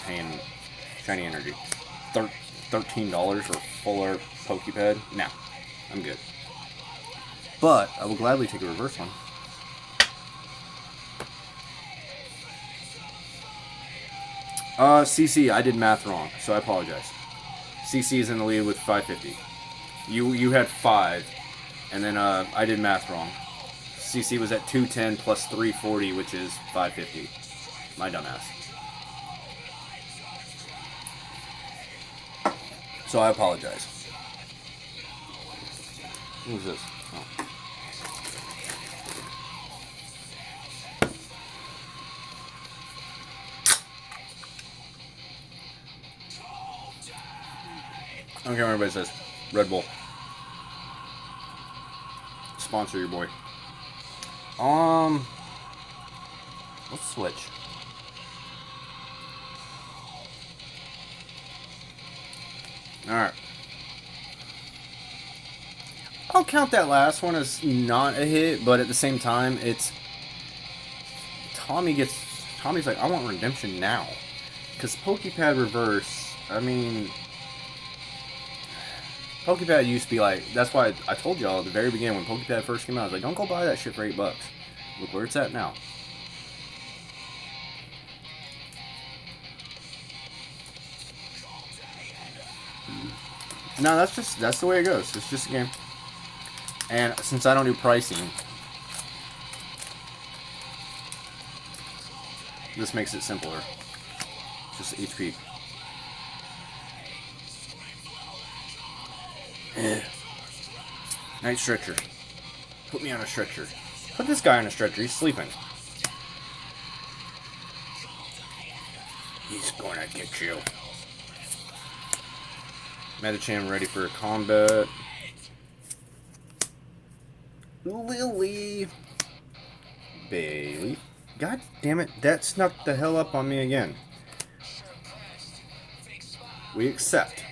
A: paying shiny energy. $13 for full art Pokepad? Nah, I'm good. But I will gladly take a reverse one. CC, I did math wrong, so I apologize. CC is in the lead with 550. You had 5, and then I did math wrong. CC was at 210 plus 340, which is 550. My dumbass. So I apologize. Who's this? Oh. I don't care what everybody says. Red Bull. Sponsor your boy. Let's switch. Alright. I'll count that last one as not a hit, but at the same time, it's... Tommy's like, I want redemption now. Because Pokepad Reverse, I mean... Pokepad used to be like, that's why I told y'all at the very beginning when Pokepad first came out, I was like, don't go buy that shit for $8. Look where it's at now. No, that's the way it goes. It's just a game. And since I don't do pricing, this makes it simpler. Just HP. Night stretcher. Put me on a stretcher. Put this guy on a stretcher. He's sleeping. He's gonna get you. Metachan ready for combat. Lily. Bailey. God damn it. That snuck the hell up on me again. We accept.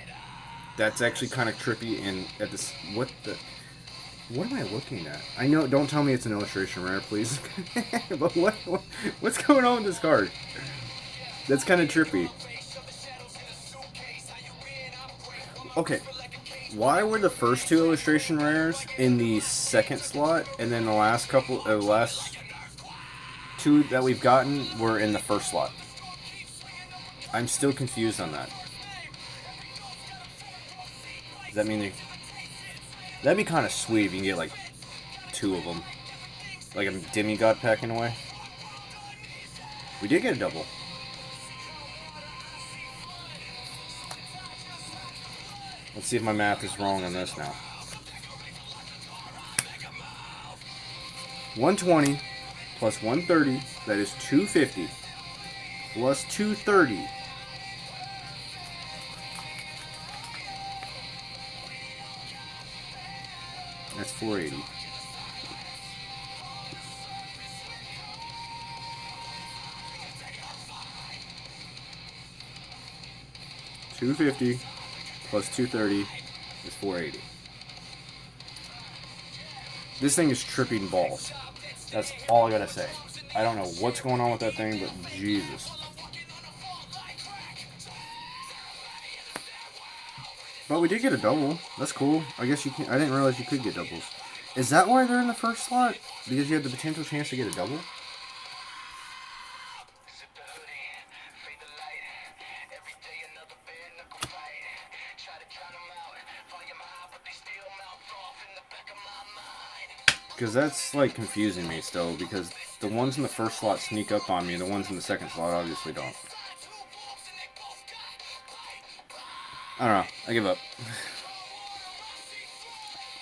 A: That's actually kind of trippy and at this... What am I looking at? I know, don't tell me it's an illustration rare, please. But what's going on with this card? That's kind of trippy. Okay. Why were the first two illustration rares in the second slot, and then the last two that we've gotten were in the first slot? I'm still confused on that. Does that mean that'd be kind of sweet if you can get like 2 of them, like a demigod pack in a way. We did get a double. Let's see if my math is wrong on this now. 120 plus 130, that is 250, plus 230. That's 480. $250 plus 230 is 480. This thing is tripping balls. That's all I gotta say. I don't know what's going on with that thing, but Jesus. But we did get a double. That's cool. I guess you can. I didn't realize you could get doubles. Is that why they're in the first slot? Because you have the potential chance to get a double? Because that's like confusing me still, because the ones in the first slot sneak up on me, the ones in the second slot obviously don't. I don't know. I give up.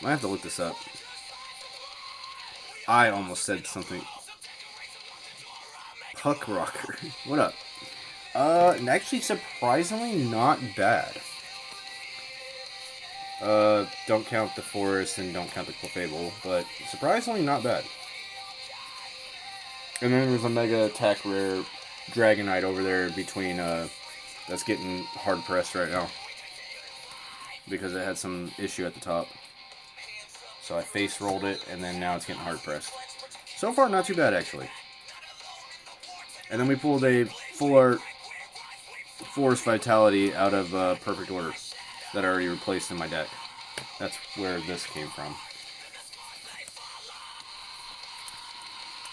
A: Might have to look this up. I almost said something. Puck Rocker. What up? Actually surprisingly not bad. Don't count the Forest and don't count the Clefable, but surprisingly not bad. And then there's a Mega Attack Rare Dragonite over there between, that's getting hard pressed right now. Because it had some issue at the top. So I face rolled it, and then now it's getting hard pressed. So far, not too bad, actually. And then we pulled a full art Forest Vitality out of Perfect Order that I already replaced in my deck. That's where this came from.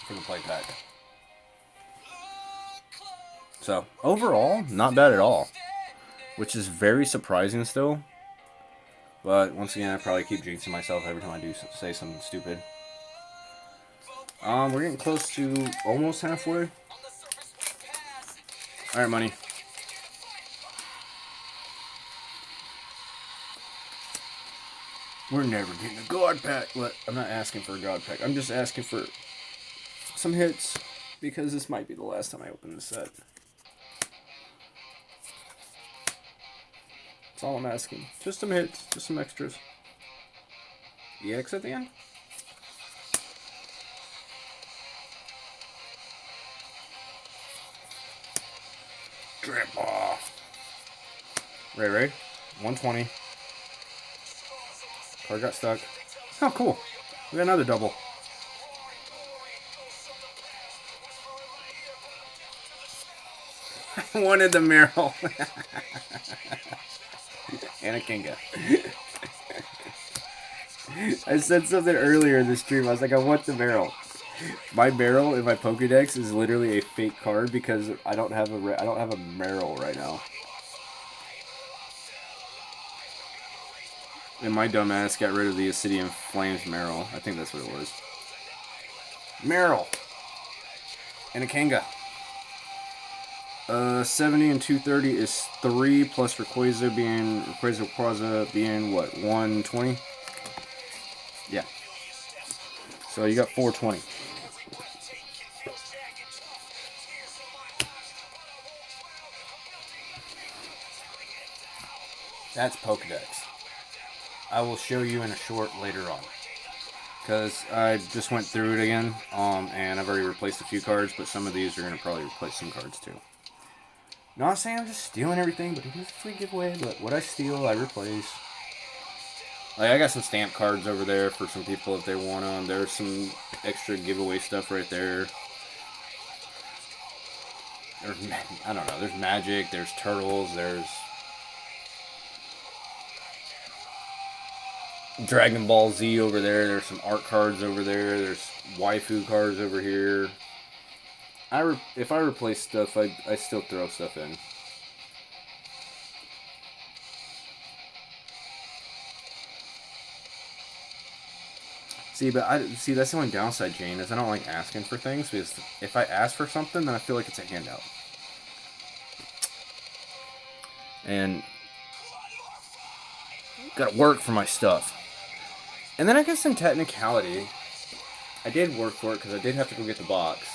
A: For the play pack. So, overall, not bad at all. Which is very surprising still. But, once again, I probably keep jinxing myself every time I do say something stupid. We're getting close to almost halfway. Alright, money. We're never getting a God pack. But I'm not asking for a God pack. I'm just asking for some hits. Because this might be the last time I open this set. That's all I'm asking. Just some hits. Just some extras. EX at the end? Grandpa. Ray. 120. Card got stuck. Oh, cool. We got another double. I wanted the Meryl. And a Kinga. I said something earlier in the stream. I was like, I want the Meryl. My Meryl in my Pokédex is literally a fake card because I don't have a Meryl right now. And my dumbass got rid of the Obsidian Flames Meryl. I think that's what it was. Meryl. And a Kanga. 70 and 230 is 3 plus Rayquaza being what, 120? Yeah. So you got 420. That's Pokedex. I will show you in a short later on. Because I just went through it again, and I've already replaced a few cards, but some of these are going to probably replace some cards too. Not saying I'm just stealing everything, but it is a free giveaway. But what I steal, I replace. Like, I got some stamp cards over there for some people if they want them. There's some extra giveaway stuff right there. There's, I don't know, there's Magic, there's Turtles, there's Dragon Ball Z over there. There's some art cards over there. There's waifu cards over here. If I replace stuff, I still throw stuff in. See, that's the only downside, Jane, is I don't like asking for things, because if I ask for something, then I feel like it's a handout. And gotta work for my stuff. And then I guess in technicality, I did work for it because I did have to go get the box.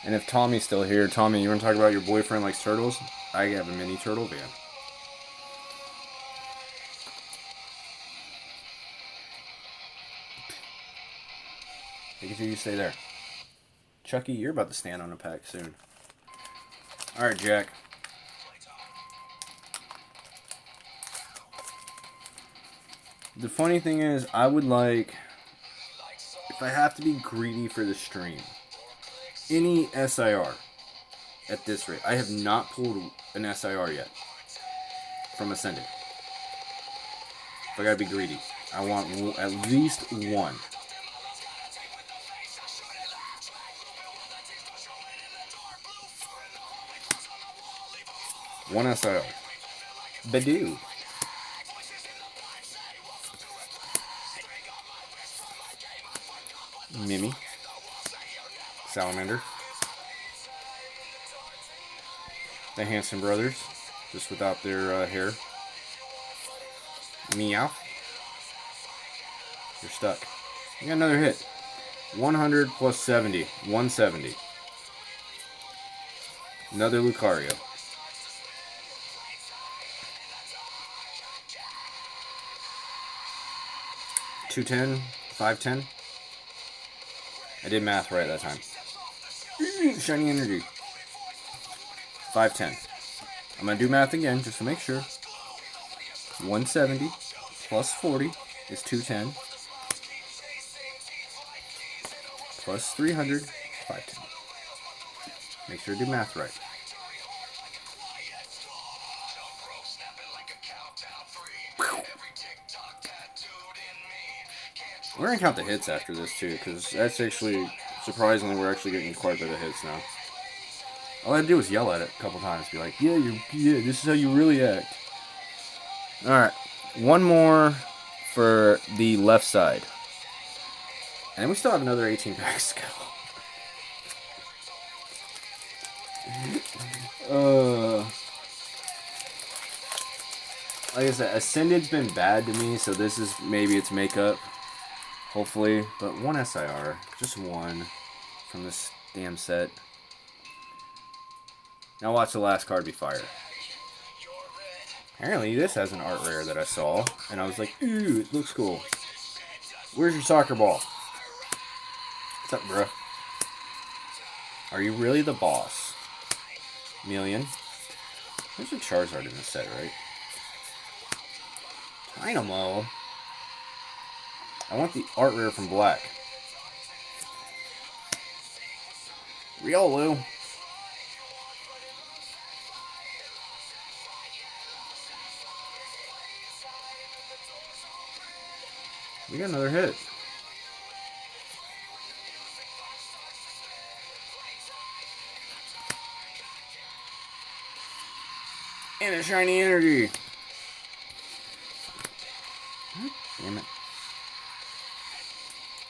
A: And if Tommy's still here, Tommy, you want to talk about your boyfriend likes turtles? I have a mini turtle van. I can see you stay there. Chucky, you're about to stand on a pack soon. Alright, Jack. The funny thing is, I would like, if I have to be greedy for the stream, any SIR at this rate. I have not pulled an SIR yet from Ascended. If I gotta be greedy, I want at least one. One SIR. Badoo. Mimi. Salamander. The Hanson brothers, just without their hair. Meow. You're stuck. You got another hit. 100 plus 70. 170. Another Lucario. 210, 510. I did math right that time. Shiny energy. 510. I'm going to do math again just to make sure. 170 plus 40 is 210. Plus 300, 510. Make sure to do math right. We're going to count the hits after this too, because that's actually, surprisingly, we're actually getting quite a bit of hits now. All I had to do was yell at it a couple times, be like, yeah, this is how you really act. Alright, one more for the left side. And we still have another 18 packs to go. Like I said, Ascended's been bad to me, so this is, maybe it's makeup. Hopefully, but one SIR, just one from this damn set. Now watch the last card be fire. Apparently this has an art rare that I saw, and I was like, ooh, it looks cool. Where's your soccer ball? What's up, bro? Are you really the boss? Million. There's a Charizard in this set, right? Dynamo. I want the art rare from Black. Riolu. We got another hit. And a shiny energy. Damn it.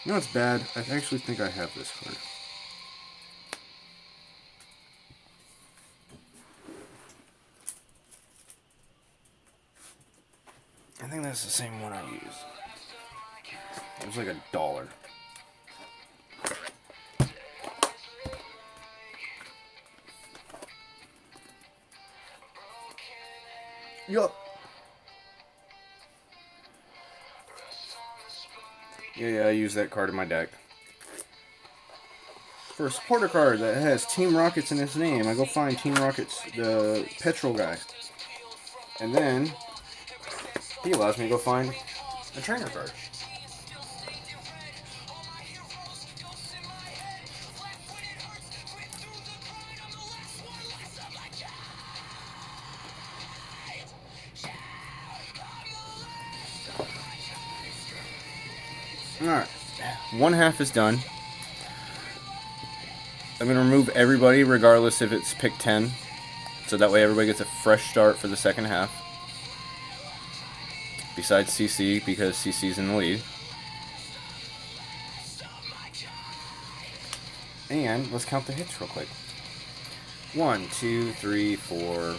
A: You know what's bad? I actually think I have this card. I think that's the same one I used. It was like $1. Yup. Yeah, I use that card in my deck. For a supporter card that has Team Rockets in its name, I go find Team Rockets, the petrol guy. And then he allows me to go find a trainer card. Alright, one half is done. I'm going to remove everybody regardless if it's pick 10. So that way everybody gets a fresh start for the second half. besides CC, because CC's in the lead. And let's count the hits real quick. 1, 2, 3, 4,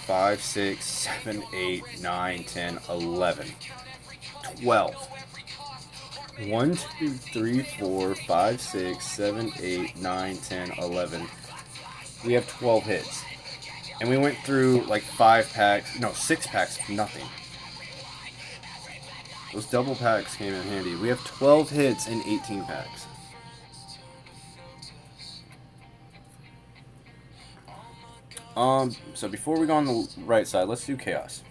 A: 5, 6, 7, 8, 9, 10, 11, 12. 1, 2, 3, 4, 5, 6, 7, 8, 9, 10, 11. We have 12 hits. And we went through like 6 packs of nothing. Those double packs came in handy. We have 12 hits in 18 packs. So before we go on the right side, let's do Chaos.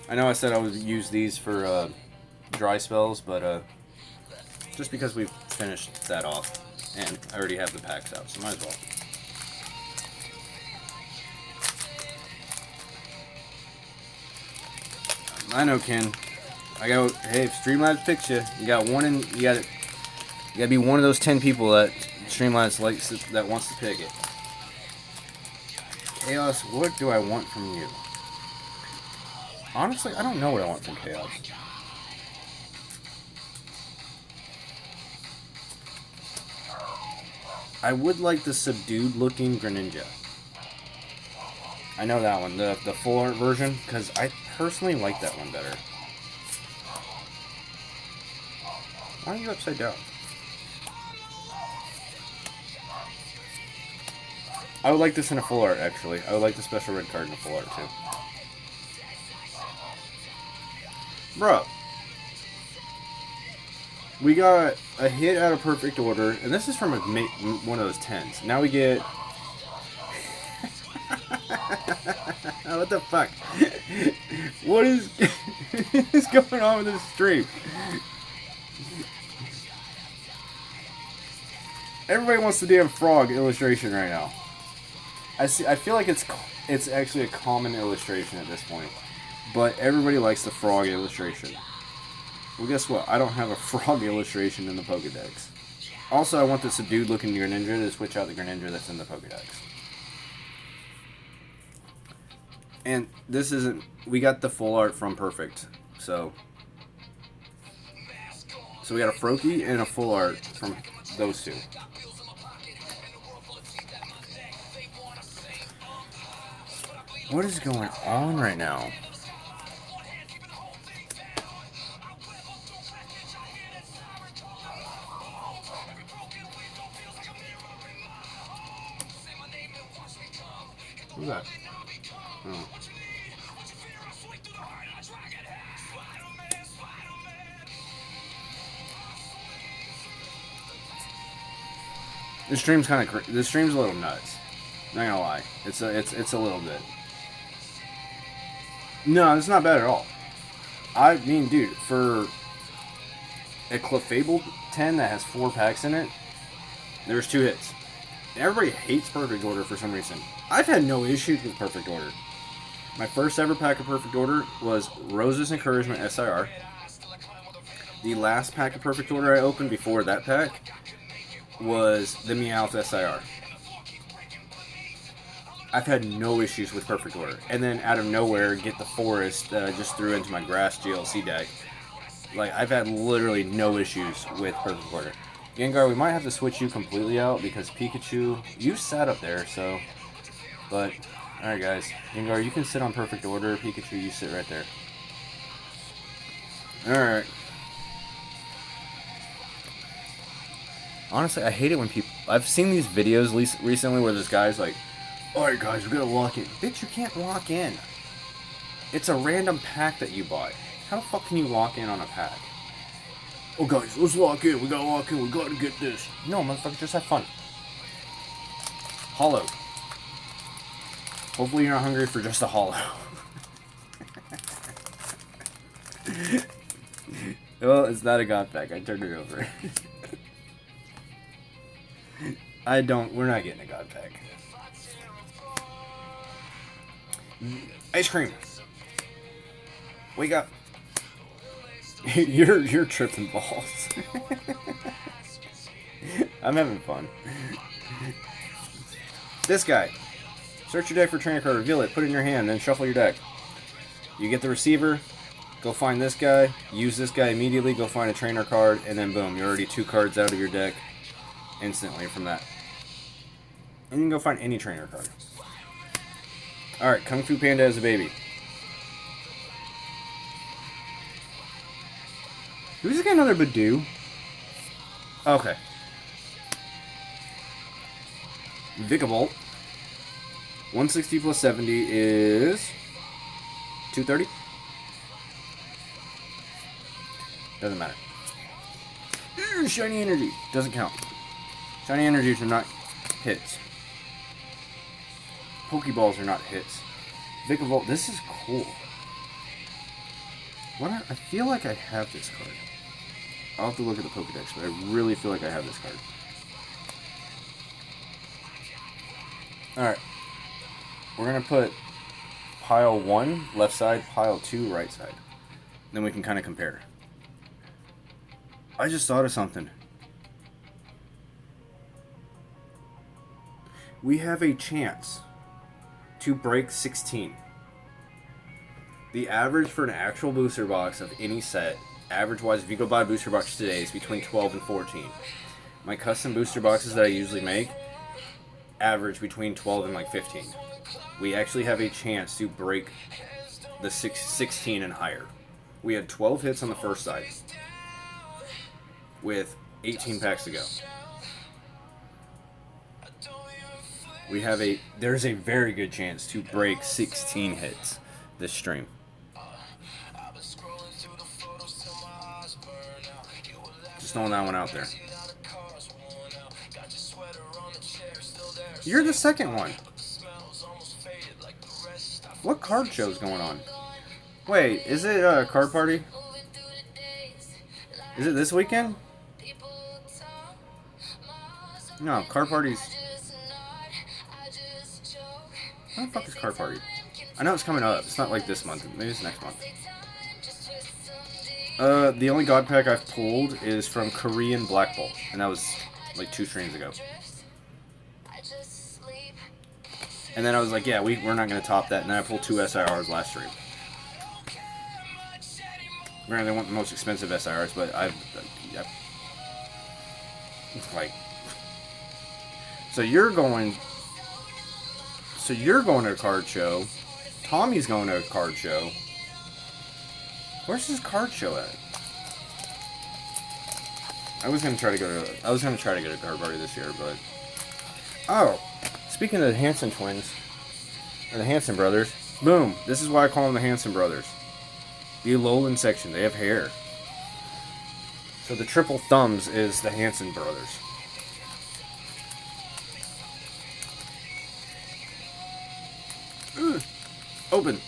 A: I know I said I would use these for dry spells, but just because we've finished that off, and I already have the packs out, so might as well. I know, Ken. Hey, if Streamlabs picks you, you gotta be one of those 10 people that Streamlabs likes that wants to pick it. Chaos, what do I want from you? Honestly, I don't know what I want from Chaos. I would like the subdued looking Greninja. I know that one, the full art version, because I personally like that one better. Why are you upside down? I would like this in a full art, actually. I would like the special red card in a full art, too. Bro. We got a hit out of perfect order, and this is from one of those 10s. Now we get... What the fuck? What is going on with this stream? Everybody wants the damn frog illustration right now. I feel like it's actually a common illustration at this point, but everybody likes the frog illustration. Well, guess what? I don't have a frog illustration in the Pokédex. Also, I want the subdued looking Greninja to switch out the Greninja that's in the Pokédex. And this isn't... We got the full art from Perfect, so we got a Froakie and a full art from those two. What is going on right now? Who's that? Oh. This stream's a little nuts. Not gonna lie, it's a little bit. No, it's not bad at all. I mean, dude, for a Clefable 10 that has 4 packs in it, there's 2 hits. Everybody hates Perfect Order for some reason. I've had no issues with Perfect Order. My first ever pack of Perfect Order was Rose's Encouragement SIR. The last pack of Perfect Order I opened before that pack was the Meowth SIR. I've had no issues with Perfect Order. And then out of nowhere, get the Forest that I just threw into my Grass GLC deck. Like, I've had literally no issues with Perfect Order. Gengar, we might have to switch you completely out because Pikachu, you sat up there, so... But, alright guys. Gengar, you can sit on Perfect Order. Pikachu, you sit right there. Alright. Honestly, I hate it when people... I've seen these videos recently where this guy's like, alright guys, we're gonna lock in. Bitch, you can't lock in. It's a random pack that you bought. How the fuck can you lock in on a pack? Oh guys, let's lock in. We gotta lock in. We gotta get this. No, motherfucker, just have fun. Hollow. Hopefully you're not hungry for just a hollow. Well, it's not a god pack. I turned it over. We're not getting a god pack. Ice cream. Wake up. You're tripping balls. I'm having fun. This guy. Search your deck for trainer card, reveal it, put it in your hand, then shuffle your deck. You get the receiver, go find this guy, use this guy immediately, go find a trainer card, and then boom, you're already 2 cards out of your deck instantly from that. And you can go find any trainer card. Alright, Kung Fu Panda as a baby. Do we just get another Badoo? Okay. Vikavolt. 160 plus 70 is 230. Doesn't matter. Shiny Energy. Doesn't count. Shiny Energies are not hits. Pokeballs are not hits. Vikavolt. This is cool. I feel like I have this card. I'll have to look at the Pokedex, but I really feel like I have this card. Alright. We're going to put pile 1 left side, pile 2 right side. Then we can kind of compare. I just thought of something. We have a chance to break 16. The average for an actual booster box of any set, average-wise, if you go buy a booster box today, is between 12 and 14. My custom booster boxes that I usually make average between 12 and like 15. We actually have a chance to break the 16 and higher. We had 12 hits on the first side with 18 packs to go. There's a very good chance to break 16 hits this stream. Just throwing that one out there. You're the second one. What card show's going on? Wait, is it a card party? Is it this weekend? No, card parties. What the fuck is card party? I know it's coming up. It's not like this month. Maybe it's next month. The only God pack I've pulled is from Korean Black Bolt, and that was like 2 streams ago. And then I was like, yeah, we're not going to top that. And then I pulled 2 SIRs last stream. Granted, they want the most expensive SIRs, but I've like. So you're going to a card show. Tommy's going to a card show. Where's this card show at? I was gonna try to go to a card party this year, but oh, speaking of the Hanson twins, or the Hanson brothers, boom! This is why I call them the Hanson brothers. The Alolan section, they have hair. So the triple thumbs is the Hanson brothers. Open.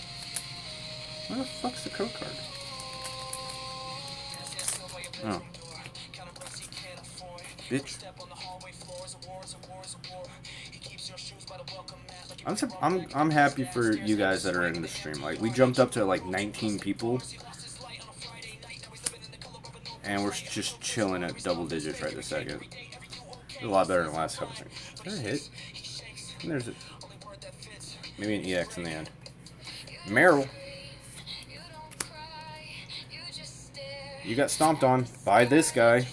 A: Where the fuck's the code card? Oh. Bitch. I'm happy for you guys that are in the stream. Like, we jumped up to like 19 people. And we're just chilling at double digits right this second. It's a lot better than the last couple streams. Is there a hit? And there's a... Maybe an EX in the end. Meryl. You got stomped on by this guy.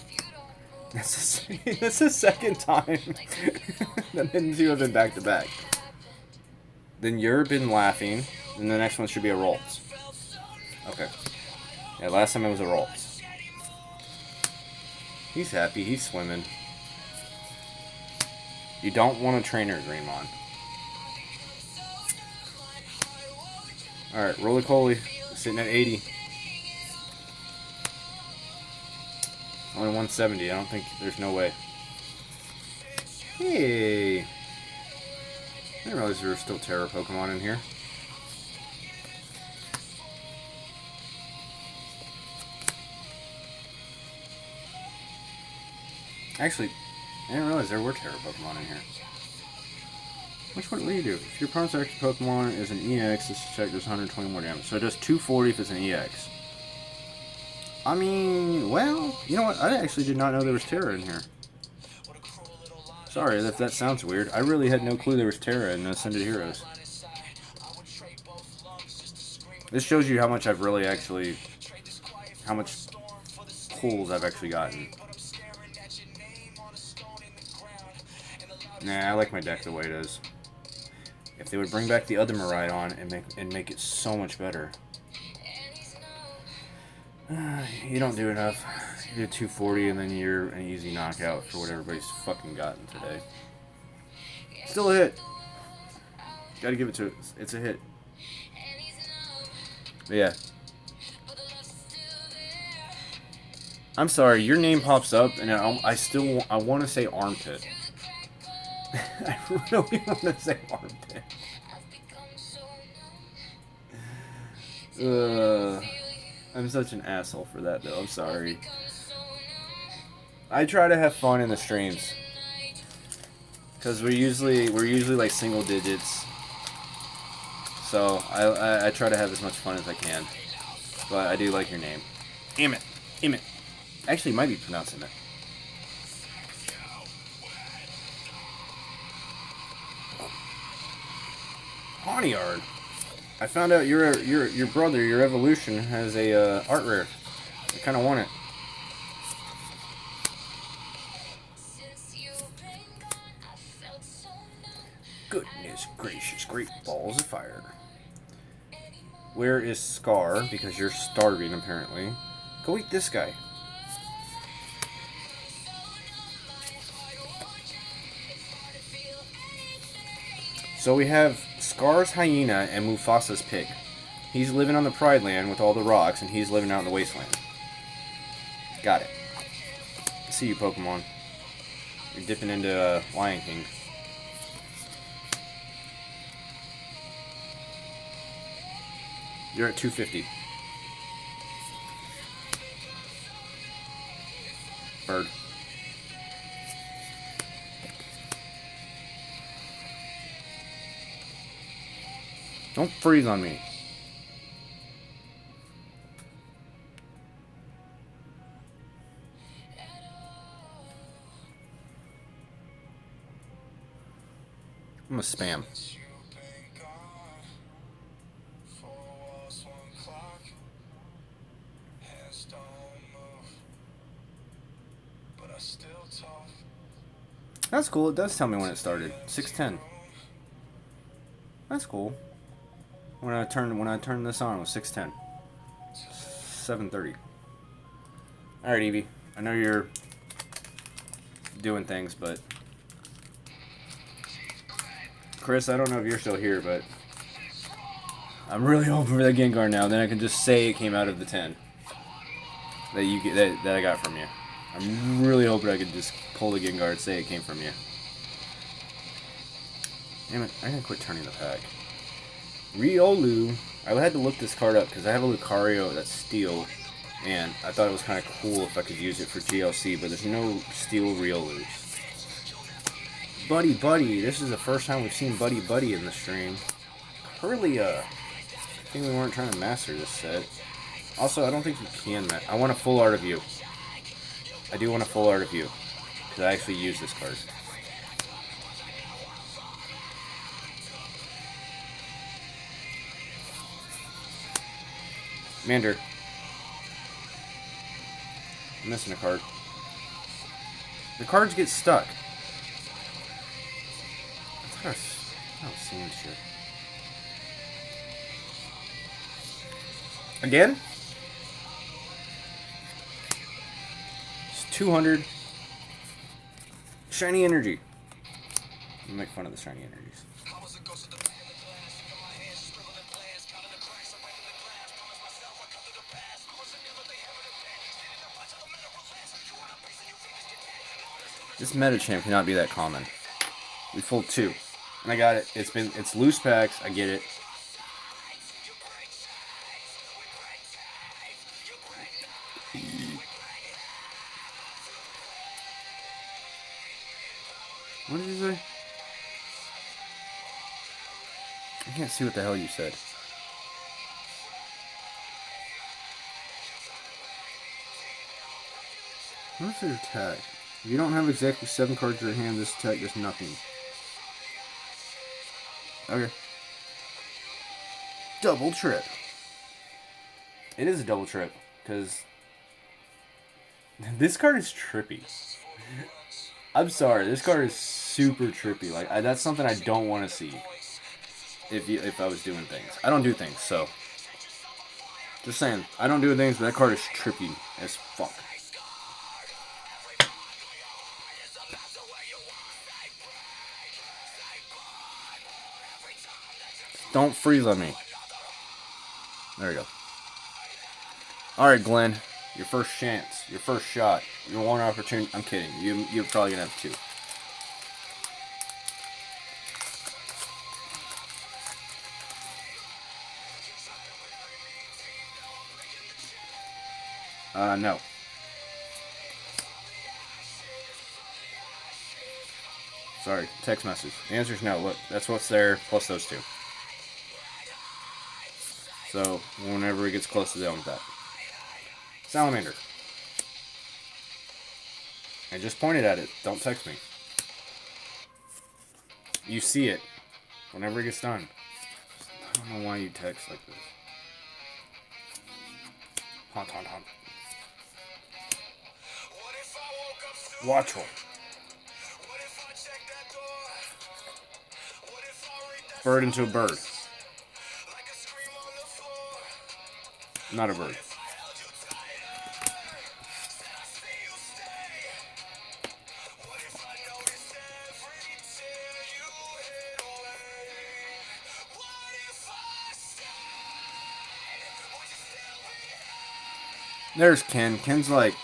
A: That's the second time. That didn't seem to have been back to back. Then you've been laughing, and the next one should be a Rolls. Okay. Yeah, last time it was a Rolls. He's happy. He's swimming. You don't want a trainer Greymon. Alright, Roly-Coly. Sitting at 80. Only 170. I don't think... There's no way. Hey! I didn't realize there were still Terra Pokemon in here. Actually, I didn't realize there were Terra Pokemon in here. Which one will you do? If your opponent's active Pokemon is an EX, this check does 120 more damage. So it does 240 if it's an EX. I mean, well, you know what? I actually did not know there was Terra in here. Sorry if that sounds weird. I really had no clue there was Terra in Ascended Heroes. This shows you how much I've really actually, how much pulls I've actually gotten. Nah, I like my deck the way it is. If they would bring back the other Miraidon and make it so much better. You don't do enough. You do 240 and then you're an easy knockout for what everybody's fucking gotten today. Still a hit. Gotta give it to it. It's a hit. But yeah. I'm sorry, your name pops up and I want to say armpit. I really want to say armpit. I'm such an asshole for that though. I'm sorry. I try to have fun in the streams because we're usually like single digits. So I try to have as much fun as I can. But I do like your name. Emmett. Emmett. Actually, it might be pronounced Emmett. Pawniard. I found out your brother, your evolution, has a art rare. I kind of want it. Goodness gracious, great balls of fire. Where is Scar? Because you're starving, apparently. Go eat this guy. So we have Scar's hyena and Mufasa's pig. He's living on the Pride Land with all the rocks, and he's living out in the wasteland. Got it. See you, Pokemon. You're dipping into Lion King. You're at 250. Bird. Don't freeze on me. I'm a spam. That's cool. It does tell me when it started. 6:10. That's cool. When I turned this on, it was 6:10. 7:30. All right, Evie. I know you're doing things, but Chris, I don't know if you're still here, but I'm really hoping for that Gengar now. Then I can just say it came out of the 10 that I got from you. I'm really hoping I could just pull the Gengar and say it came from you. Damn it! I gotta quit turning the pack. Riolu. I had to look this card up because I have a Lucario that's steel, and I thought it was kind of cool if I could use it for GLC, but there's no steel Riolus. Buddy Buddy. This is the first time we've seen Buddy Buddy in the stream. Kirlia. I think we weren't trying to master this set. Also, I don't think you can I want a full art of you. I do want a full art of you because I actually use this card. Mander. I'm missing a card. The cards get stuck. I was seeing shit. Again? It's 200. Shiny energy. I'm gonna make fun of the shiny energies. This Metachamp cannot be that common. We pulled 2. And I got it. It's loose packs. I get it. What did you say? I can't see what the hell you said. What's your attack? If you don't have exactly 7 cards in your hand, this attack does nothing. Okay. Double trip. It is a double trip, because this card is trippy. I'm sorry, this card is super trippy. Like, that's something I don't want to see if I was doing things. I don't do things, so. Just saying, I don't do things, but that card is trippy as fuck. Don't freeze on me. There you go. Alright, Glenn. Your first chance. Your first shot. Your one opportunity. I'm kidding. You're probably going to have two. No. Sorry. Text message. The answer is no. Look, that's what's there, plus those two. So, whenever it gets close to the end of that. Salamander. I just pointed at it. Don't text me. You see it whenever it gets done. I don't know why you text like this. Haunt, haunt, haunt. Watchful. Bird into a bird. Not a bird. There's Ken. Ken's like,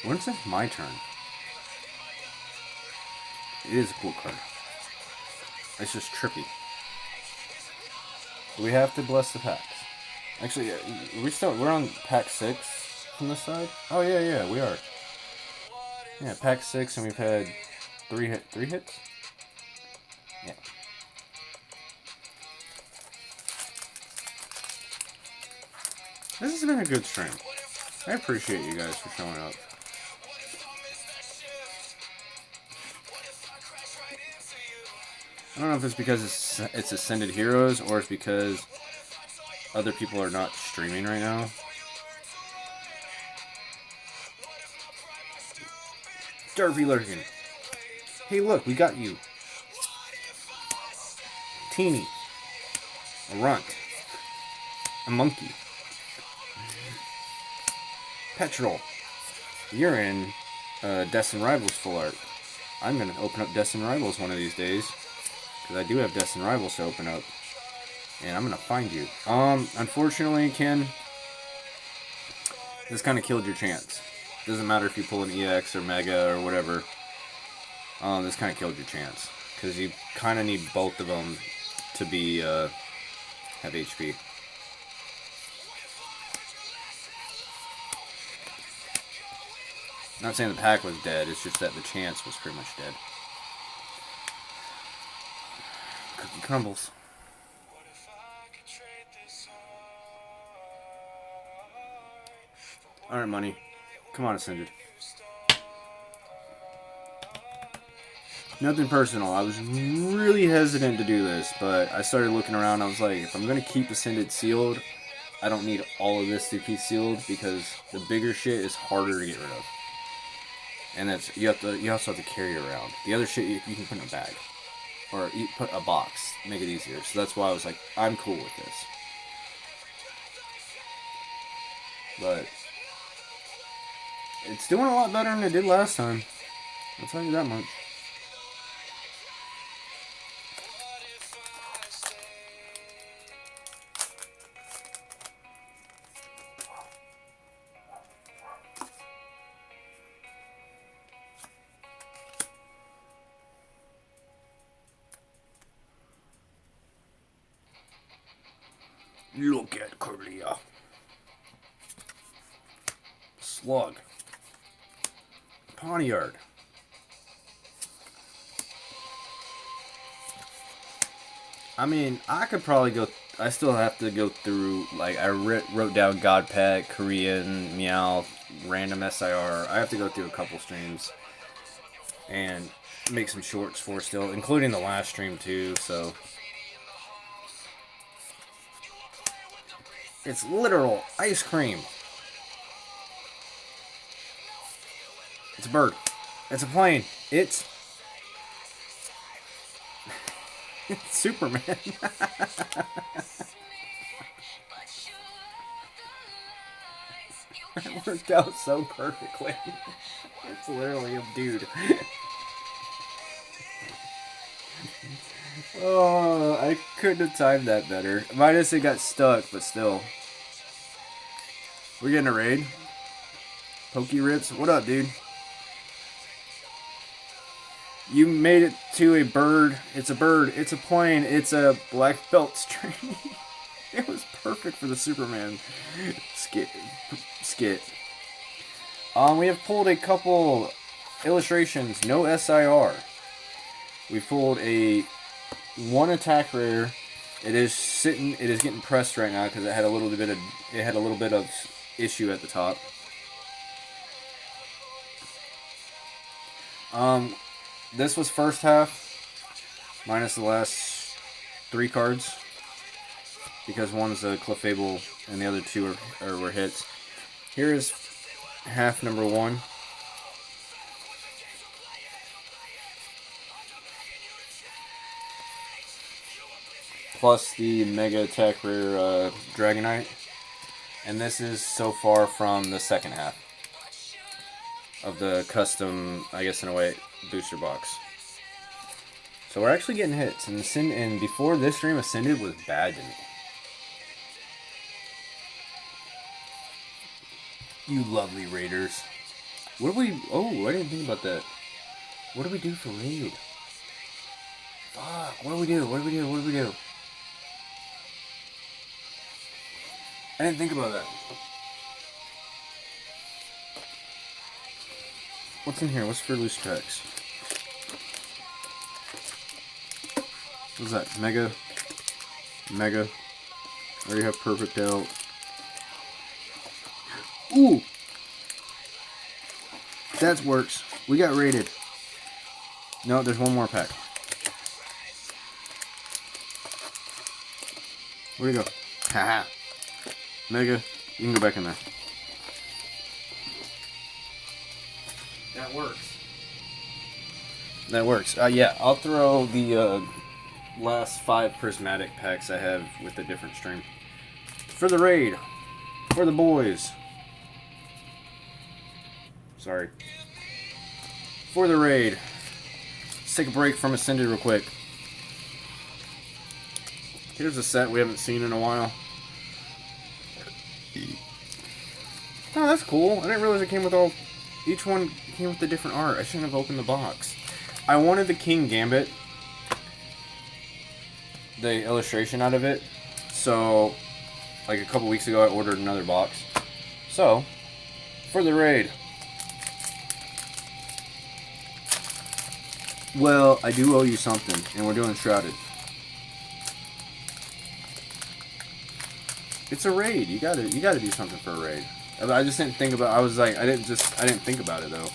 A: when's it my turn? It is a cool card. It's just trippy. Do we have to bless the packs? Actually, we're on pack 6 from this side? Oh, yeah, we are. Yeah, pack 6, and we've had 3 hits? Yeah. This has been a good stream. I appreciate you guys for showing up. I don't know if it's because it's Ascended Heroes or it's because other people are not streaming right now. Derpy lurking. Hey, look, we got you. Teeny. A runt. A monkey. Petrol. You're in Destined Rivals full art. I'm going to open up Destined Rivals one of these days. Because I do have Destined Rivals to open up. And I'm going to find you. Unfortunately, Ken, this kind of killed your chance. Doesn't matter if you pull an EX or Mega or whatever. This kind of killed your chance. Because you kind of need both of them to be, have HP. Not saying the pack was dead, it's just that the chance was pretty much dead. Cookie crumbles. Alright, money. Come on, Ascended. Nothing personal. I was really hesitant to do this, but I started looking around. I was like, if I'm going to keep Ascended sealed, I don't need all of this to be sealed because the bigger shit is harder to get rid of. And that's you also have to carry it around. The other shit you can put in a bag. Or you put a box. Make it easier. So that's why I was like, I'm cool with this. But it's doing a lot better than it did last time. I'll tell you that much. Look at Korea. Slug. Poniard. I mean, I could probably go. I still have to go through. Like, I wrote down God Pet, Korean, Meow, random SIR. I have to go through a couple streams and make some shorts for still, including the last stream too. So. It's literal ice cream. It's a bird. It's a plane. It's Superman. It worked out so perfectly. It's literally a dude. Oh, I couldn't have timed that better. Minus it got stuck, but still. We're getting a raid. Pokey Rips, what up, dude? You made it to a bird. It's a bird. It's a plane. It's a black belt string. It was perfect for the Superman skit. We have pulled a couple illustrations. No SIR. We pulled a one attack rare. It is sitting. It is getting pressed right now because it had a little bit of issue at the top. This was first half minus the last 3 cards because one's a Clefable and the other 2 were hits. Here is half number 1. Plus the Mega Attack Rare Dragonite. And this is so far from the second half of the custom, I guess in a way, booster box. So we're actually getting hits. And before this stream, Ascended was bad to me. You lovely raiders. What do we... Oh, I didn't think about that. What do we do for raid? Fuck, what do we do? What do we do? What do we do? I didn't think about that. What's in here? What's for loose packs? What's that? Mega. Mega. I already have perfect out. Ooh! That works. We got raided. No, there's one more pack. Where'd he go? Haha. Mega, you can go back in there. That works. That works. Yeah, I'll throw the last 5 prismatic packs I have with a different stream. For the raid. For the boys. Sorry. For the raid. Let's take a break from Ascended real quick. Here's a set we haven't seen in a while. Oh, that's cool. I didn't realize it came with all... Each one came with a different art. I shouldn't have opened the box. I wanted the King Gambit. The illustration out of it. So, like a couple weeks ago, I ordered another box. So, for the raid. Well, I do owe you something, and we're doing Shrouded. It's a raid. You gotta do something for a raid. I just didn't think about. I didn't think about it though.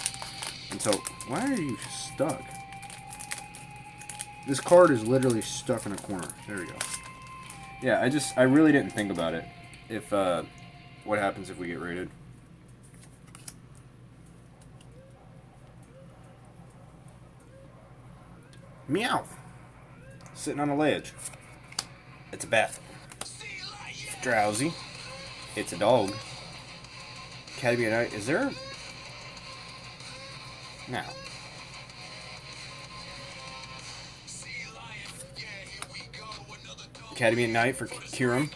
A: Until, why are you stuck? This card is literally stuck in a corner. There we go. Yeah, I really didn't think about it. If what happens if we get raided? Meow. Sitting on a ledge. It's a bat. Drowsy. It's a dog. Academy at Night. Is there? No. Academy at Night for Kiram.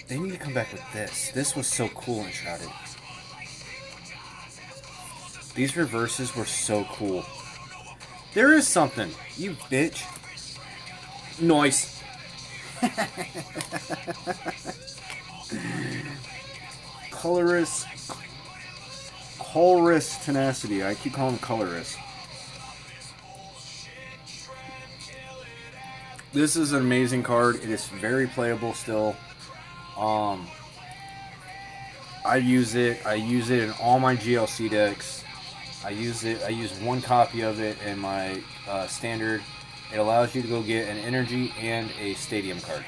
A: They need to come back with this. This was so cool in Shrouded. These reverses were so cool. There is something. You bitch. Nice. Colorless Tenacity. I keep calling him Colorless. This is an amazing card. It is very playable still. I use it in all my GLC decks. I use one copy of it in my standard. It allows you to go get an energy and a stadium card.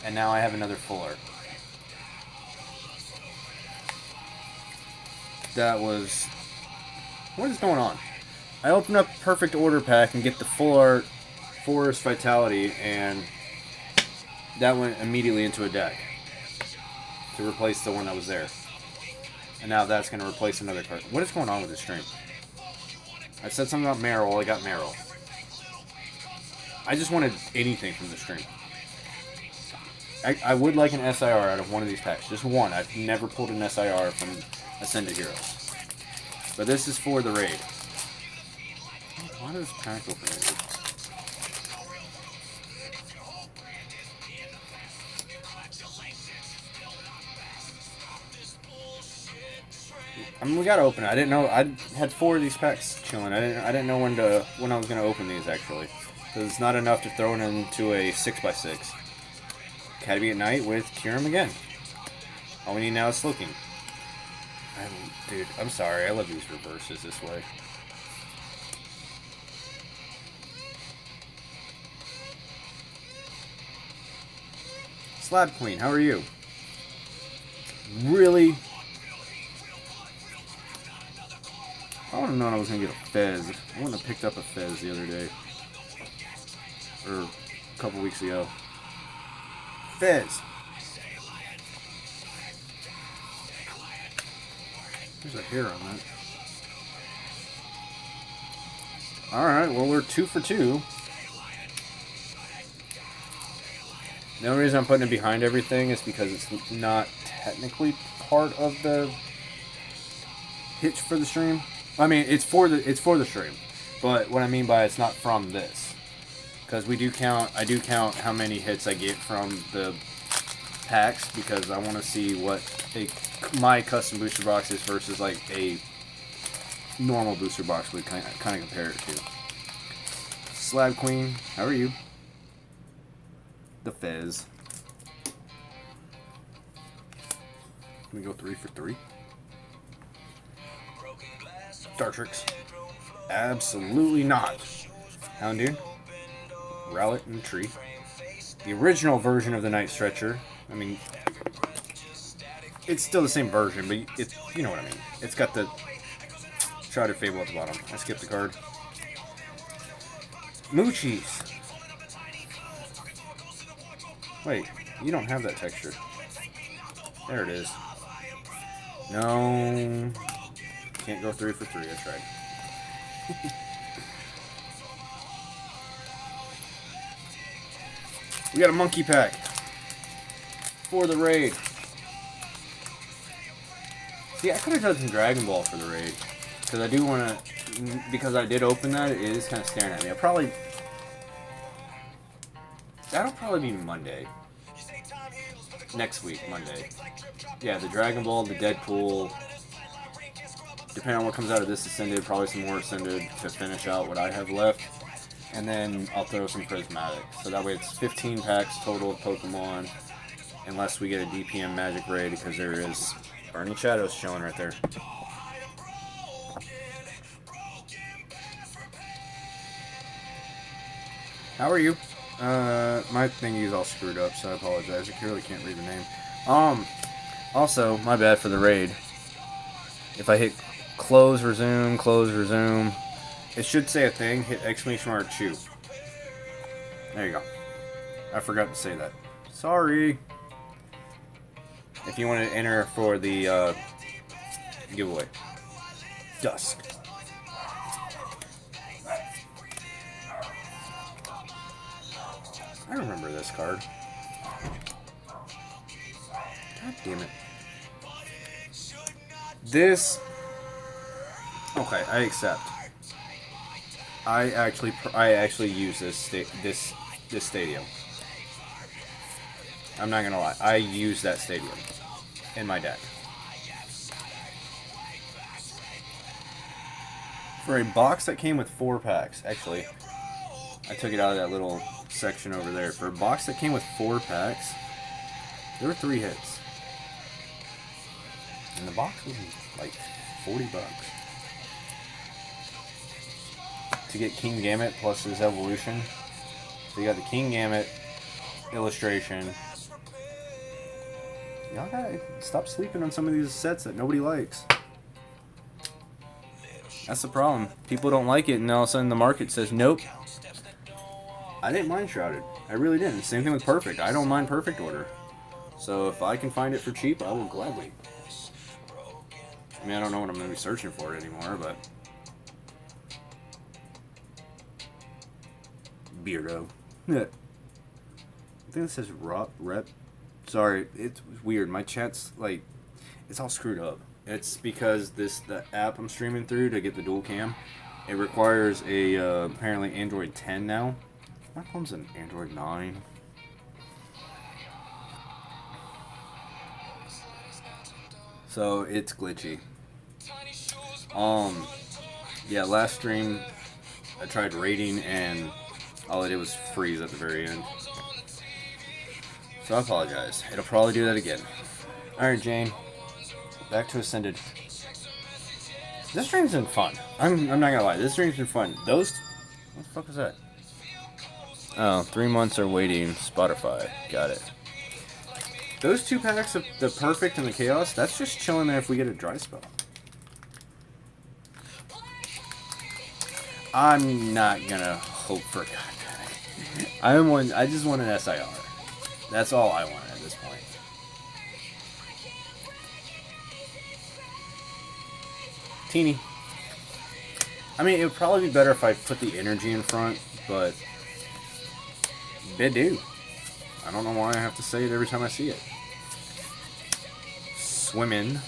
A: And now I have another full art. That was... What is going on? I open up Perfect Order Pack and get the full art Forest Vitality, and that went immediately into a deck to replace the one that was there. And now that's going to replace another card. What is going on with this stream? I said something about Meryl. I got Meryl. I just wanted anything from the stream. I would like an SIR out of one of these packs. Just one. I've never pulled an SIR from Ascended Heroes. But this is for the raid. Why does pack open it? We gotta open it. I didn't know. I had 4 of these packs chilling. I didn't know when I was gonna open these actually, because it's not enough to throw it into a 6x6. Academy at Night with Kirim again. All we need now is Slowking. Dude, I'm sorry. I love these reverses this way. Slab Queen, how are you? Really? I would have known I was going to get a Fez. I wouldn't have picked up a Fez the other day. Or a couple weeks ago. Fez! There's a hair on that. Alright, well we're 2 for 2. The only reason I'm putting it behind everything is because it's not technically part of the hitch for the stream. I mean, it's for the stream, but what I mean by it's not from this, because I do count how many hits I get from the packs, because I want to see what my custom booster box is versus like a normal booster box would kind of compare it to. Slab Queen, how are you? The Fez. Can we go 3 for 3? Dartrix. Absolutely not. Houndoom. Rowlet and Tree. The original version of the Night Stretcher. I mean, it's still the same version, but it's, you know what I mean. It's got the Shrouded Fable at the bottom. I skipped the card. Moochies. Wait, you don't have that texture. There it is. No. Can't go 3 for 3, I tried. We got a monkey pack for the raid. See, I could have done some Dragon Ball for the raid, because I do want to, because I did open that, it is kind of staring at me. That'll probably be Monday. Next week, Monday. Yeah, the Dragon Ball, the Deadpool. Depending on what comes out of this Ascended, probably some more Ascended to finish out what I have left. And then I'll throw some Prismatic. So that way it's 15 packs total of Pokemon. Unless we get a DPM Magic Raid, because there is Burning Shadows chilling right there. How are you? My thingy is all screwed up, so I apologize. I really can't read the name. Also, my bad for the raid. If I hit close, resume, it should say a thing. Hit exclamation mark chew. There you go. I forgot to say that. Sorry. If you want to enter for the giveaway. Dusk. I remember this card. God damn it. This... Okay, I accept. I actually use this stadium. I'm not gonna lie. I use that stadium in my deck. For a box that came with 4 packs, actually, I took it out of that little section over there. For a box that came with 4 packs, there were 3 hits. And the box was like $40. To get King Gamut plus his evolution. So you got the King Gamut illustration, Y'all gotta stop sleeping on some of these sets that nobody likes. That's the problem. People don't like it, and all of a sudden the market says nope. I didn't mind Shrouded. I really didn't. Same thing with Perfect. I don't mind Perfect Order. So if I can find it for cheap, I will gladly. I mean, I don't know what I'm going to be searching for anymore, but... Beardo. Yeah. I think it says rep. Sorry, it's weird. My chat's, like, it's all screwed up. It's because the app I'm streaming through to get the dual cam, it requires a, apparently Android 10 now. My phone's an Android 9. So, it's glitchy. Yeah, last stream, I tried raiding, and all I did was freeze at the very end. So I apologize. It'll probably do that again. Alright, Jane. Back to Ascended. This stream's been fun. I'm not gonna lie. This stream's been fun. Those... What the fuck was that? Oh, 3 months are waiting. Spotify. Got it. Those 2 packs of the Perfect and the Chaos, that's just chilling there if we get a dry spell. I'm not gonna hope for God. I just want an SIR. That's all I want at this point. Teeny. I mean, it would probably be better if I put the energy in front, but... Bidu. I don't know why I have to say it every time I see it. Swimming.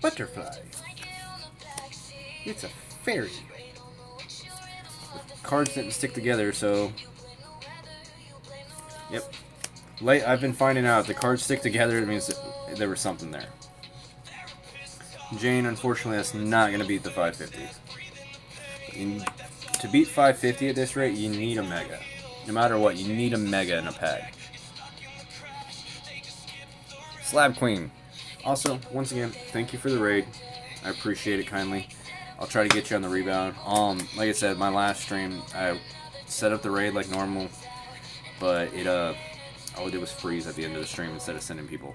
A: Butterfly. It's a fairy. The cards didn't stick together, so... Yep. Late, I've been finding out if the cards stick together, it means that there was something there. Jane, unfortunately, that's not going to beat the 550. To beat 550 at this rate, you need a mega. No matter what, you need a mega in a pack. Slab Queen. Also, once again, thank you for the raid. I appreciate it kindly. I'll try to get you on the rebound. Like I said, my last stream, I set up the raid like normal, but it all I did was freeze at the end of the stream instead of sending people.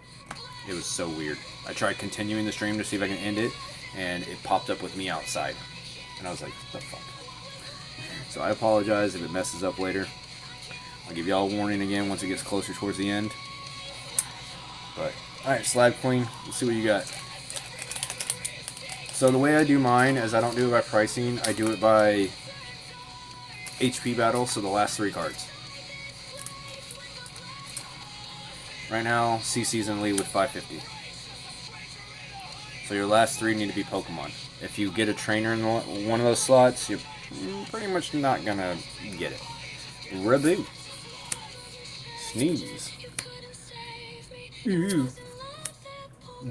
A: It was so weird. I tried continuing the stream to see if I can end it, and it popped up with me outside. And I was like, what the fuck? So I apologize if it messes up later. I'll give y'all a warning again once it gets closer towards the end. But, alright, Slab Queen, let's see what you got. So the way I do mine is I don't do it by pricing, I do it by HP battle, so the last 3 cards. Right now, CC's in the lead with 550. So your last 3 need to be Pokemon. If you get a trainer in one of those slots, you're pretty much not gonna get it. Reboot. Sneeze. Ooh.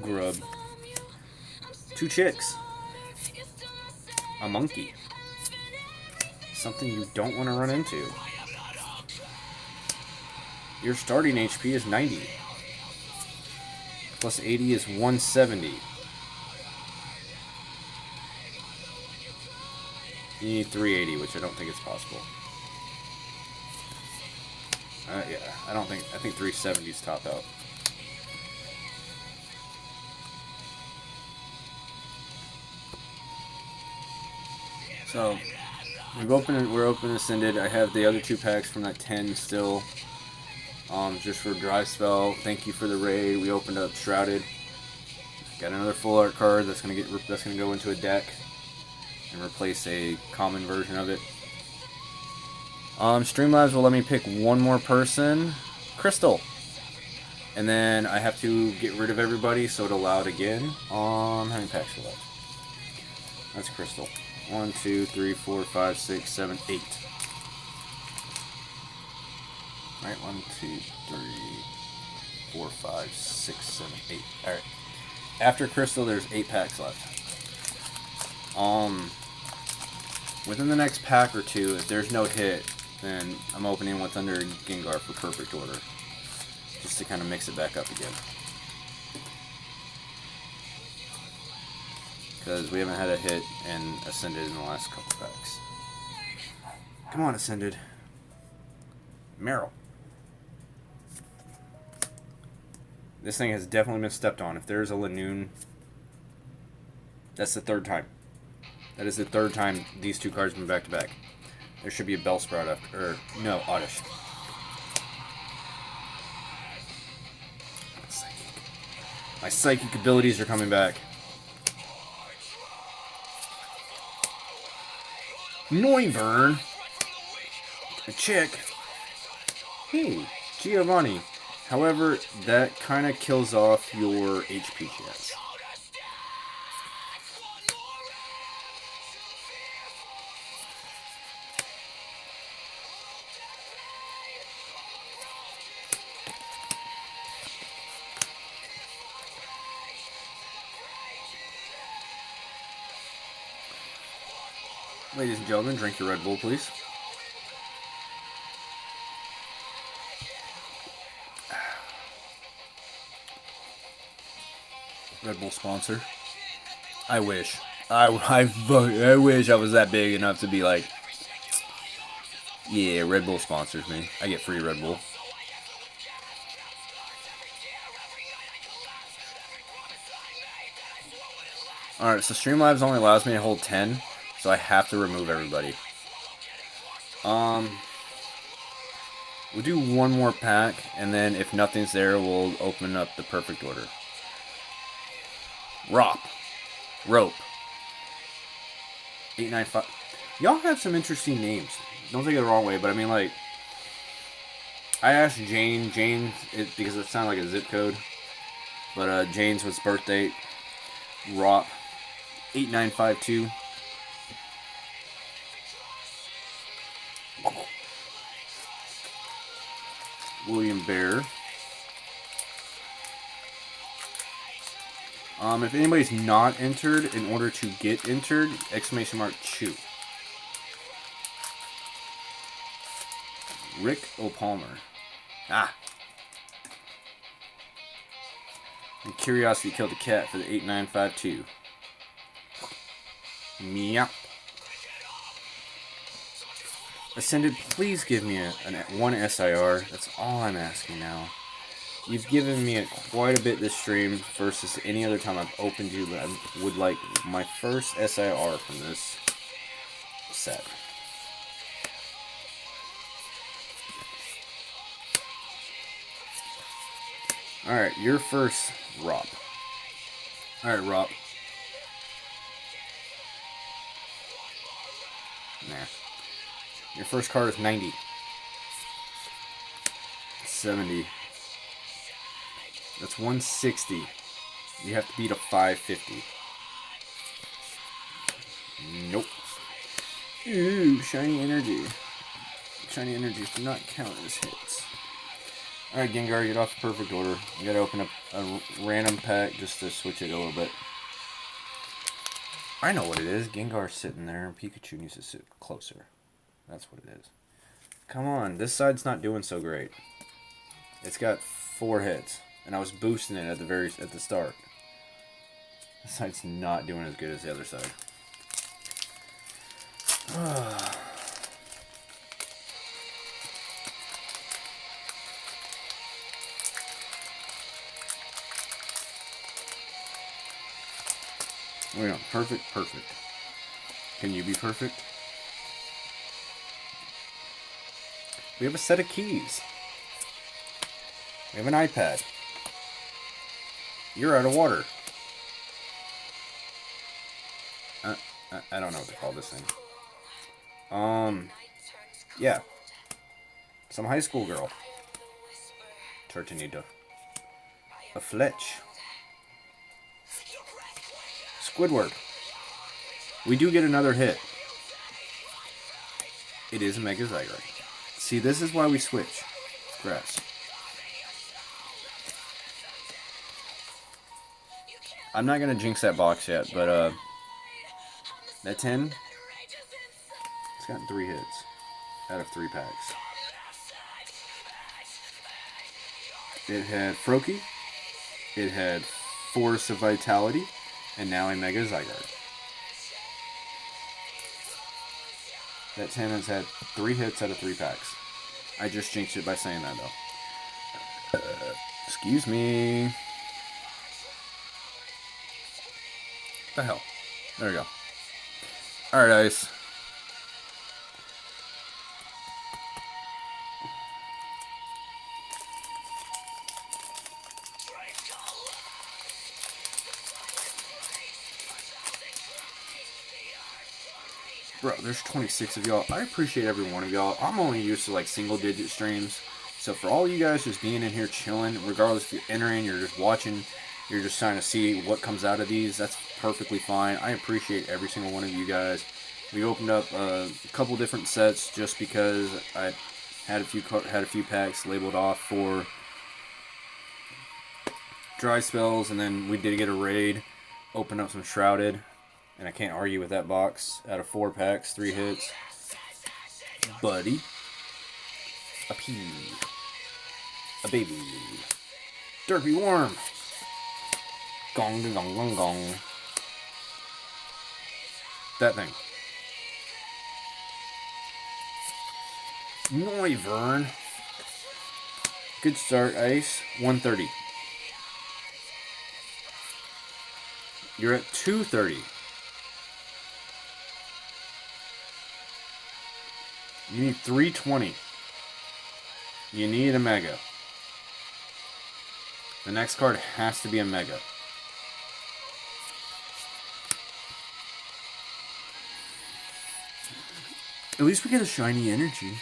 A: Grub. 2 chicks. A monkey. Something you don't want to run into. Your starting HP is 90. Plus 80 is 170. You need 380, which I don't think it's possible. Yeah, I think 370 is top out. So, we're open Ascended. I have the other 2 packs from that 10 still. Just for dry spell. Thank you for the raid. We opened up Shrouded. Got another full art card that's gonna go into a deck and replace a common version of it. Streamlabs will let me pick one more person. Crystal. And then I have to get rid of everybody, so it'll allow it again. How many packs are left? That's Crystal. 1, 2, 3, 4, 5, 6, 7, 8. Alright, 1, 2, 3, 4, 5, 6, 7, 8. Alright. After Crystal, there's 8 packs left. Within the next pack or 2, if there's no hit, then I'm opening what's under Gengar for Perfect Order. Just to kind of mix it back up again. Because we haven't had a hit and Ascended in the last couple packs. Come on, Ascended. Meryl. This thing has definitely been stepped on. If there's a Lanoon, that's the third time. That is the third time these two cards have been back to back. There should be a Bellsprout after, or no, Oddish. My psychic abilities are coming back. Noivern. A chick. Hey, Giovanni. However, that kind of kills off your HP chance. Ladies and gentlemen, drink your Red Bull, please. Red Bull sponsor. I wish. I wish I was that big enough to be like, yeah, Red Bull sponsors me. I get free Red Bull. Alright, so Streamlabs only allows me to hold 10. So I have to remove everybody. We'll do one more pack, and then if nothing's there, we'll open up the perfect order. Rope. 895. Y'all have some interesting names. Don't take it the wrong way, but I mean, like, I asked Jane, because it sounded like a zip code, but Jane's was birth date. Rope. 8952. William Bear. If anybody's not entered, in order to get entered, exclamation mark chew. Rick O'Palmer. Ah. And Curiosity killed the cat for the 8952. Meow. Ascended, please give me one SIR. That's all I'm asking now. You've given me quite a bit this stream versus any other time I've opened you, but I would like my first SIR from this set. Alright, your first Rob. Alright, Rob. Nah. Your first card is 90. 70. That's 160. You have to beat a 550. Nope. Ooh, shiny energy. Shiny energy do not count as hits. Alright, Gengar, get off the perfect order. You gotta open up a random pack just to switch it a little bit. I know what it is. Gengar's sitting there and Pikachu needs to sit closer. That's what it is. Come on, this side's not doing so great. It's got 4 hits, and I was boosting it at the start. This side's not doing as good as the other side. Oh yeah, perfect. Can you be perfect? We have a set of keys. We have an iPad. You're out of water. I don't know what to call this thing. Yeah. Some high school girl. Tortinito. A Fletch. Squidward. We do get another hit. It is a Mega Zygarde. See, this is why we switch. Grass. I'm not going to jinx that box yet, but that 10, it's got 3 hits out of 3 packs. It had Froakie, it had Force of Vitality, and now a Mega Zygarde. That 10 has had 3 hits out of 3 packs. I just jinxed it by saying that, though. Excuse me. What the hell? There we go. Alright, Ice. Bro, there's 26 of y'all. I appreciate every one of y'all. I'm only used to like single digit streams. So for all you guys just being in here chilling, regardless if you're entering, you're just watching, you're just trying to see what comes out of these, that's perfectly fine. I appreciate every single one of you guys. We opened up a couple different sets just because I had a few packs labeled off for dry spells, and then we did get a raid, open up some Shrouded, and I can't argue with that box. Out of 4 packs, 3 hits. Buddy. A pea. A baby. Derpy worm. Gong, gong, gong, gong. That thing. Noivern. Good start, Ice. 130. You're at 230. You need 320. You need a mega. The next card has to be a mega. At least we get a shiny energy.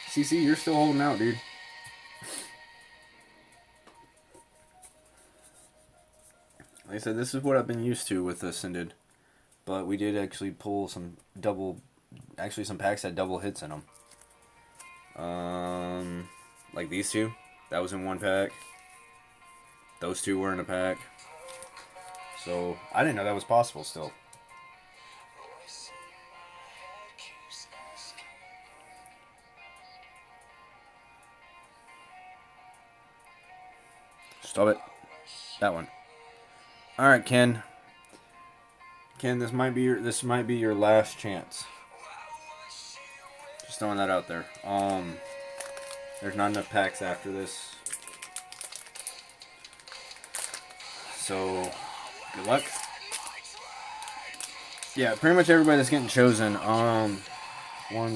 A: CC, you're still holding out, dude. Like I said, this is what I've been used to with Ascended. But we did actually pull some some packs had double hits in them. Like these two. That was in one pack. Those two were in a pack. So, I didn't know that was possible still. Stop it. That one. Alright, Ken. Ken, this might be your last chance. Just throwing that out there. There's not enough packs after this. So, good luck. Yeah, pretty much everybody that's getting chosen. 1,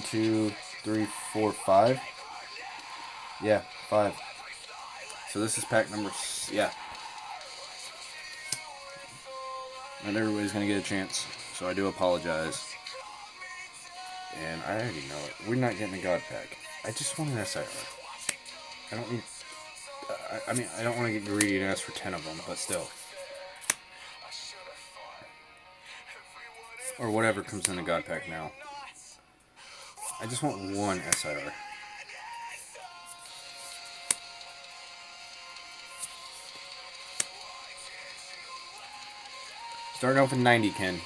A: 2, 3, 4, 5. Yeah, 5. So this is pack number, yeah. Not everybody's gonna get a chance, so I do apologize. And I already know it. We're not getting a God pack. I just want an SIR. I don't need. I mean, I don't want to get greedy and ask for 10 of them, but still. Or whatever comes in the God pack now. I just want one SIR. Starting off with 90, Ken.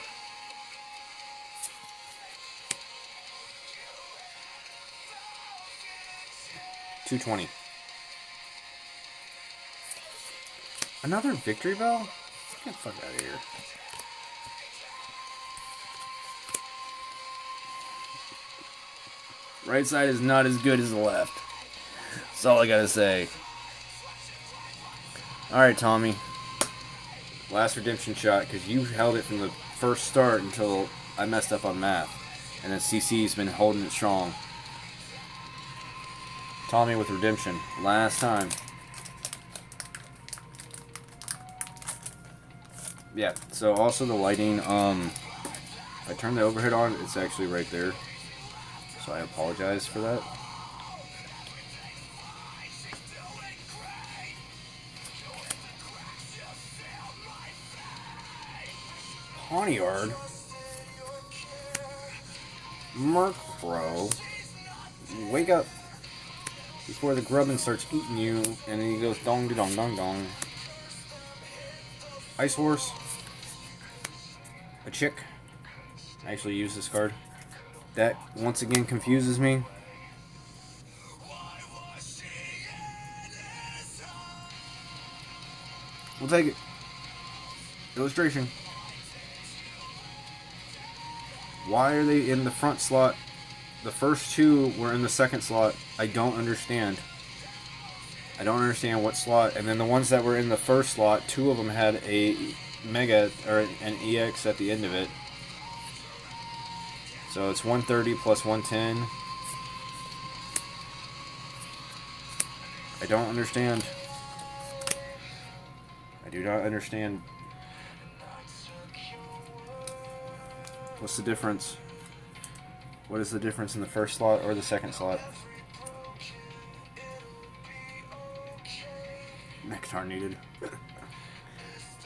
A: $220. Another victory bell? Get the fuck out of here. Right side is not as good as the left. That's all I gotta say. Alright, Tommy. Last redemption shot, because you held it from the first start until I messed up on math. And then CC's been holding it strong. Tommy with redemption. Last time. Yeah, so also the lighting, if I turn the overhead on, it's actually right there. So I apologize for that. Pawniard. Murkrow. Wake up before the grubbin starts eating you, and then he goes dong dong dong dong. Ice Horse. A chick. I actually use this card. That once again confuses me. We'll take it. Illustration. Why are they in the front slot the first two were in the second slot. I don't understand. I don't understand what slot. And then the ones that were in the first slot, two of them had a Mega or an EX at the end of it. So it's 130 plus 110. I don't understand. I do not understand. What's the difference? What is the difference in the first slot or the second slot? Nectar needed.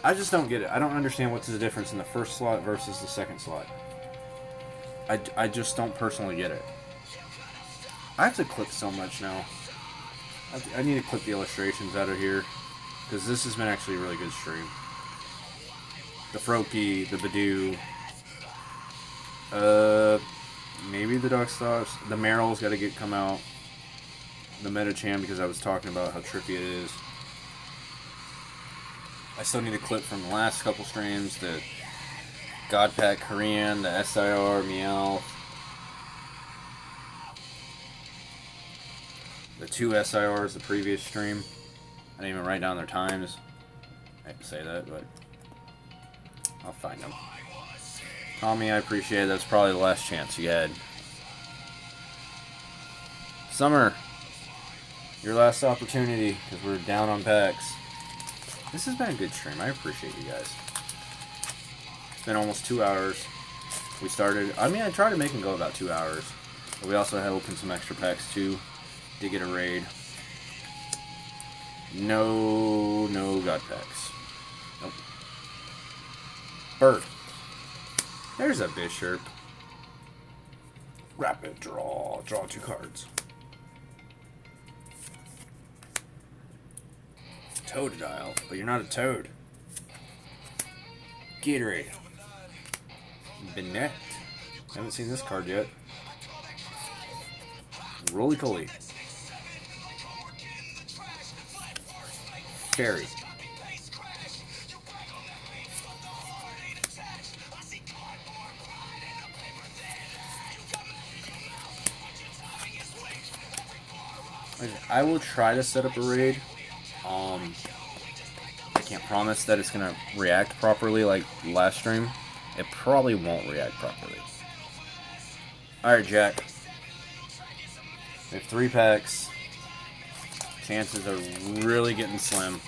A: I just don't get it. I don't understand what's the difference in the first slot versus the second slot. I just don't personally get it. I have to clip so much now. I need to clip the illustrations out of here, because this has been actually a really good stream. The Froakie, the Badoo, maybe the Duck Stops. The Meryl's got to come out. The Metachan, because I was talking about how trippy it is. I still need a clip from the last couple streams, the Godpack Korean, the SIR, Meow. The two SIRs, the previous stream. I didn't even write down their times. I hate to say that, but I'll find them. Tommy, I appreciate it. That's probably the last chance you had. Summer, your last opportunity, because we're down on packs. This has been a good stream. I appreciate you guys. It's been almost 2 hours. We started, I tried to make them go about 2 hours. But we also had opened some extra packs too. Did get a raid. No God packs. Nope. Bird. There's a Bishop. Rapid draw. Draw 2 cards. Totodile, but you're not a toad. Gatorade. Bennett. Haven't seen this card yet. Roly Poly. Fairy. I will try to set up a raid. I can't promise that it's gonna react properly like last stream. It probably won't react properly. Alright, Jack. We have 3 packs. Chances are really getting slim.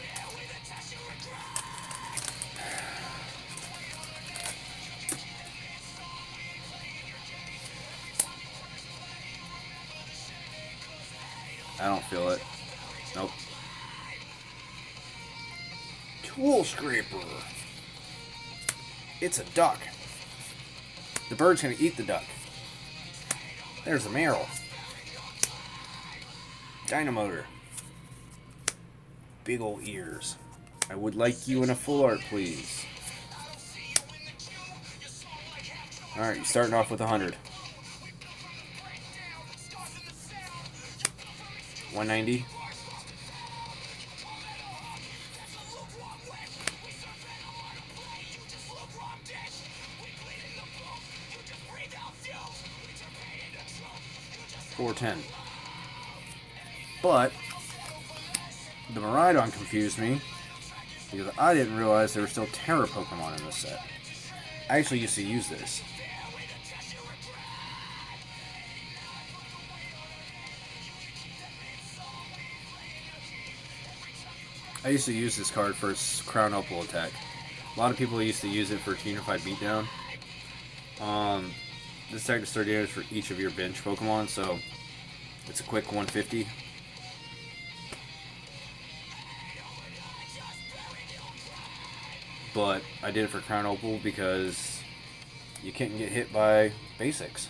A: I don't feel it. Nope. Tool Scraper. It's a duck. The bird's gonna eat the duck. There's the Meryl. Dynamotor. Big ol' ears. I would like you in a full art, please. Alright, you're starting off with 100. 190. $410. But the Miraidon confused me because I didn't realize there were still Terra Pokemon in this set. I actually used to use this. I used to use this card for its Crown Opal attack. A lot of people used to use it for Unified Beatdown. This attack does 30 damage for each of your bench Pokemon, so it's a quick 150. But I did it for Crown Opal because you can't get hit by basics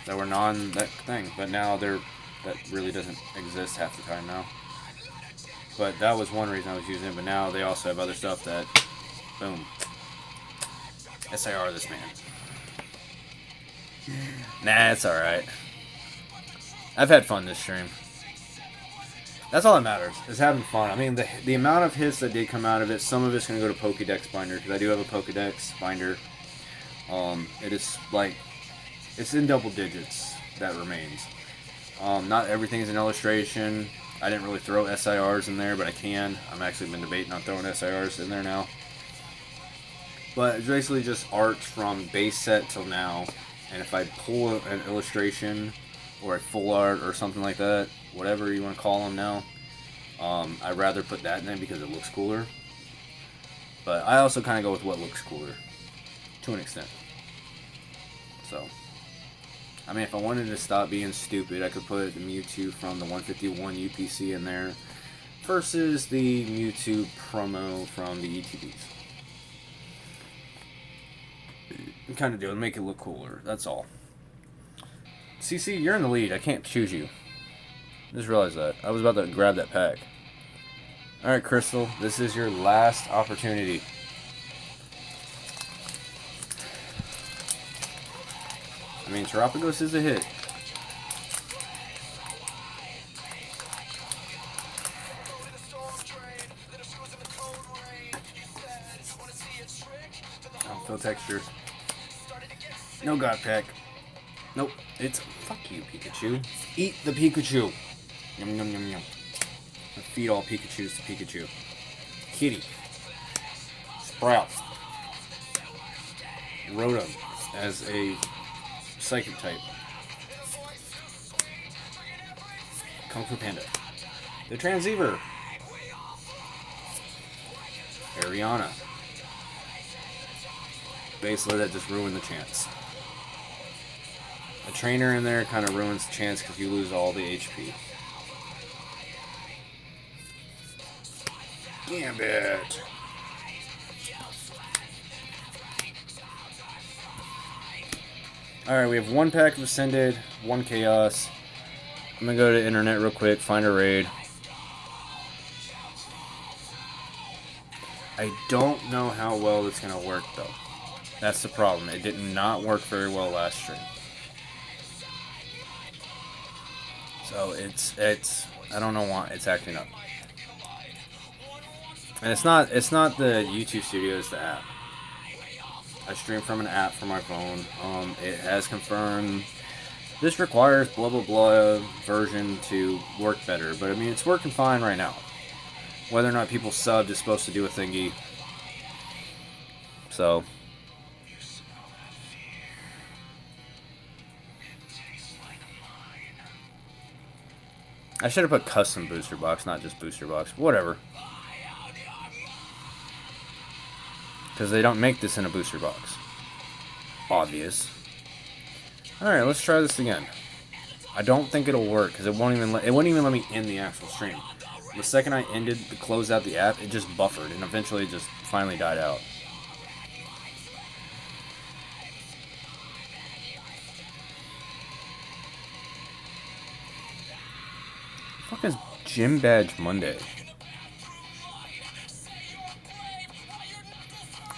A: that were that thing, but now that really doesn't exist half the time now. But that was one reason I was using it, but now they also have other stuff that, boom, SIR this man. Nah, it's alright. I've had fun this stream. That's all that matters, is having fun. I mean, the amount of hits that did come out of it, some of it's going to go to Pokédex Binder, because I do have a Pokédex Binder. It is like, it's in double digits that remains. Not everything's an illustration. I didn't really throw SIRs in there, but I can. I'm actually been debating on throwing SIRs in there now. But it's basically just art from base set till now. And if I pull an illustration or a full art or something like that, whatever you want to call them now, I'd rather put that in there because it looks cooler. But I also kind of go with what looks cooler to an extent. So, I mean, if I wanted to stop being stupid, I could put the Mewtwo from the 151 UPC in there versus the Mewtwo promo from the ETBs. Kind of do it, make it look cooler. That's all. CC, you're in the lead. I can't choose you. Just realized that. I was about to grab that pack. Alright, Crystal. This is your last opportunity. I mean, Terapagos is a hit. I don't feel texture. No God Pack. Nope. It's... Fuck you, Pikachu. Eat the Pikachu. Yum, yum, yum, yum. Feed all Pikachus to Pikachu. Kitty. Sprout. Rotom as a Psychic type. Kung Fu Panda. The Transceiver. Ariana. Basically, that just ruined the chance. A trainer in there kind of ruins the chance because you lose all the HP. Gambit. Alright, we have one pack of Ascended, one Chaos. I'm gonna go to the internet real quick, find a raid. I don't know how well it's gonna work though. That's the problem. It did not work very well last stream. So it's I don't know why it's acting up. And it's not the YouTube Studio, it's the app. I stream from an app from my phone. It has confirmed this requires blah blah blah version to work better, but I mean it's working fine right now. Whether or not people subbed is supposed to do a thingy. So I should have put custom booster box, not just booster box. Whatever. Because they don't make this in a booster box. Obvious. Alright, let's try this again. I don't think it'll work because it wouldn't even let me end the actual stream. The second I closed out the app, it just buffered and eventually it just finally died out. What the fuck is Gym Badge Monday?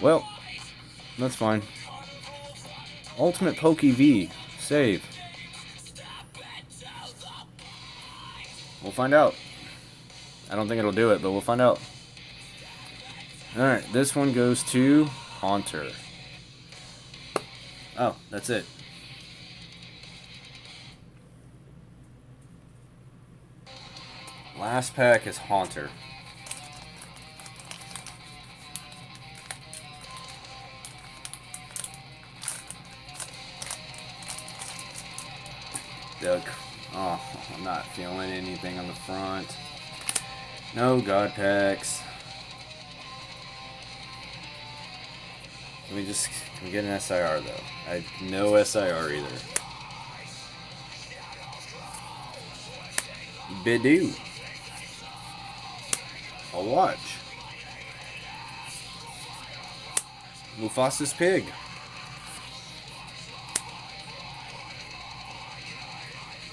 A: Well, that's fine. Ultimate Poke V. Save. We'll find out. I don't think it'll do it, but we'll find out. Alright, this one goes to Haunter. Oh, that's it. Last pack is Haunter. Duck. Oh, I'm not feeling anything on the front. No God Packs. Can we get an SIR though? I have no SIR either. Bidoo. A watch. Mufasa's pig.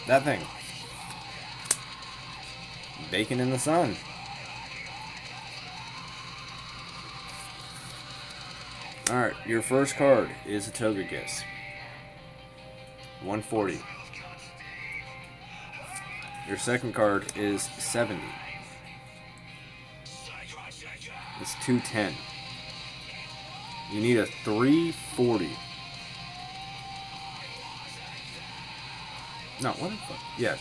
A: That thing. Bacon in the sun. Alright, your first card is a Togekiss. 140. Your second card is 70. It's 210. You need a 340. No, what the fuck? Yeah.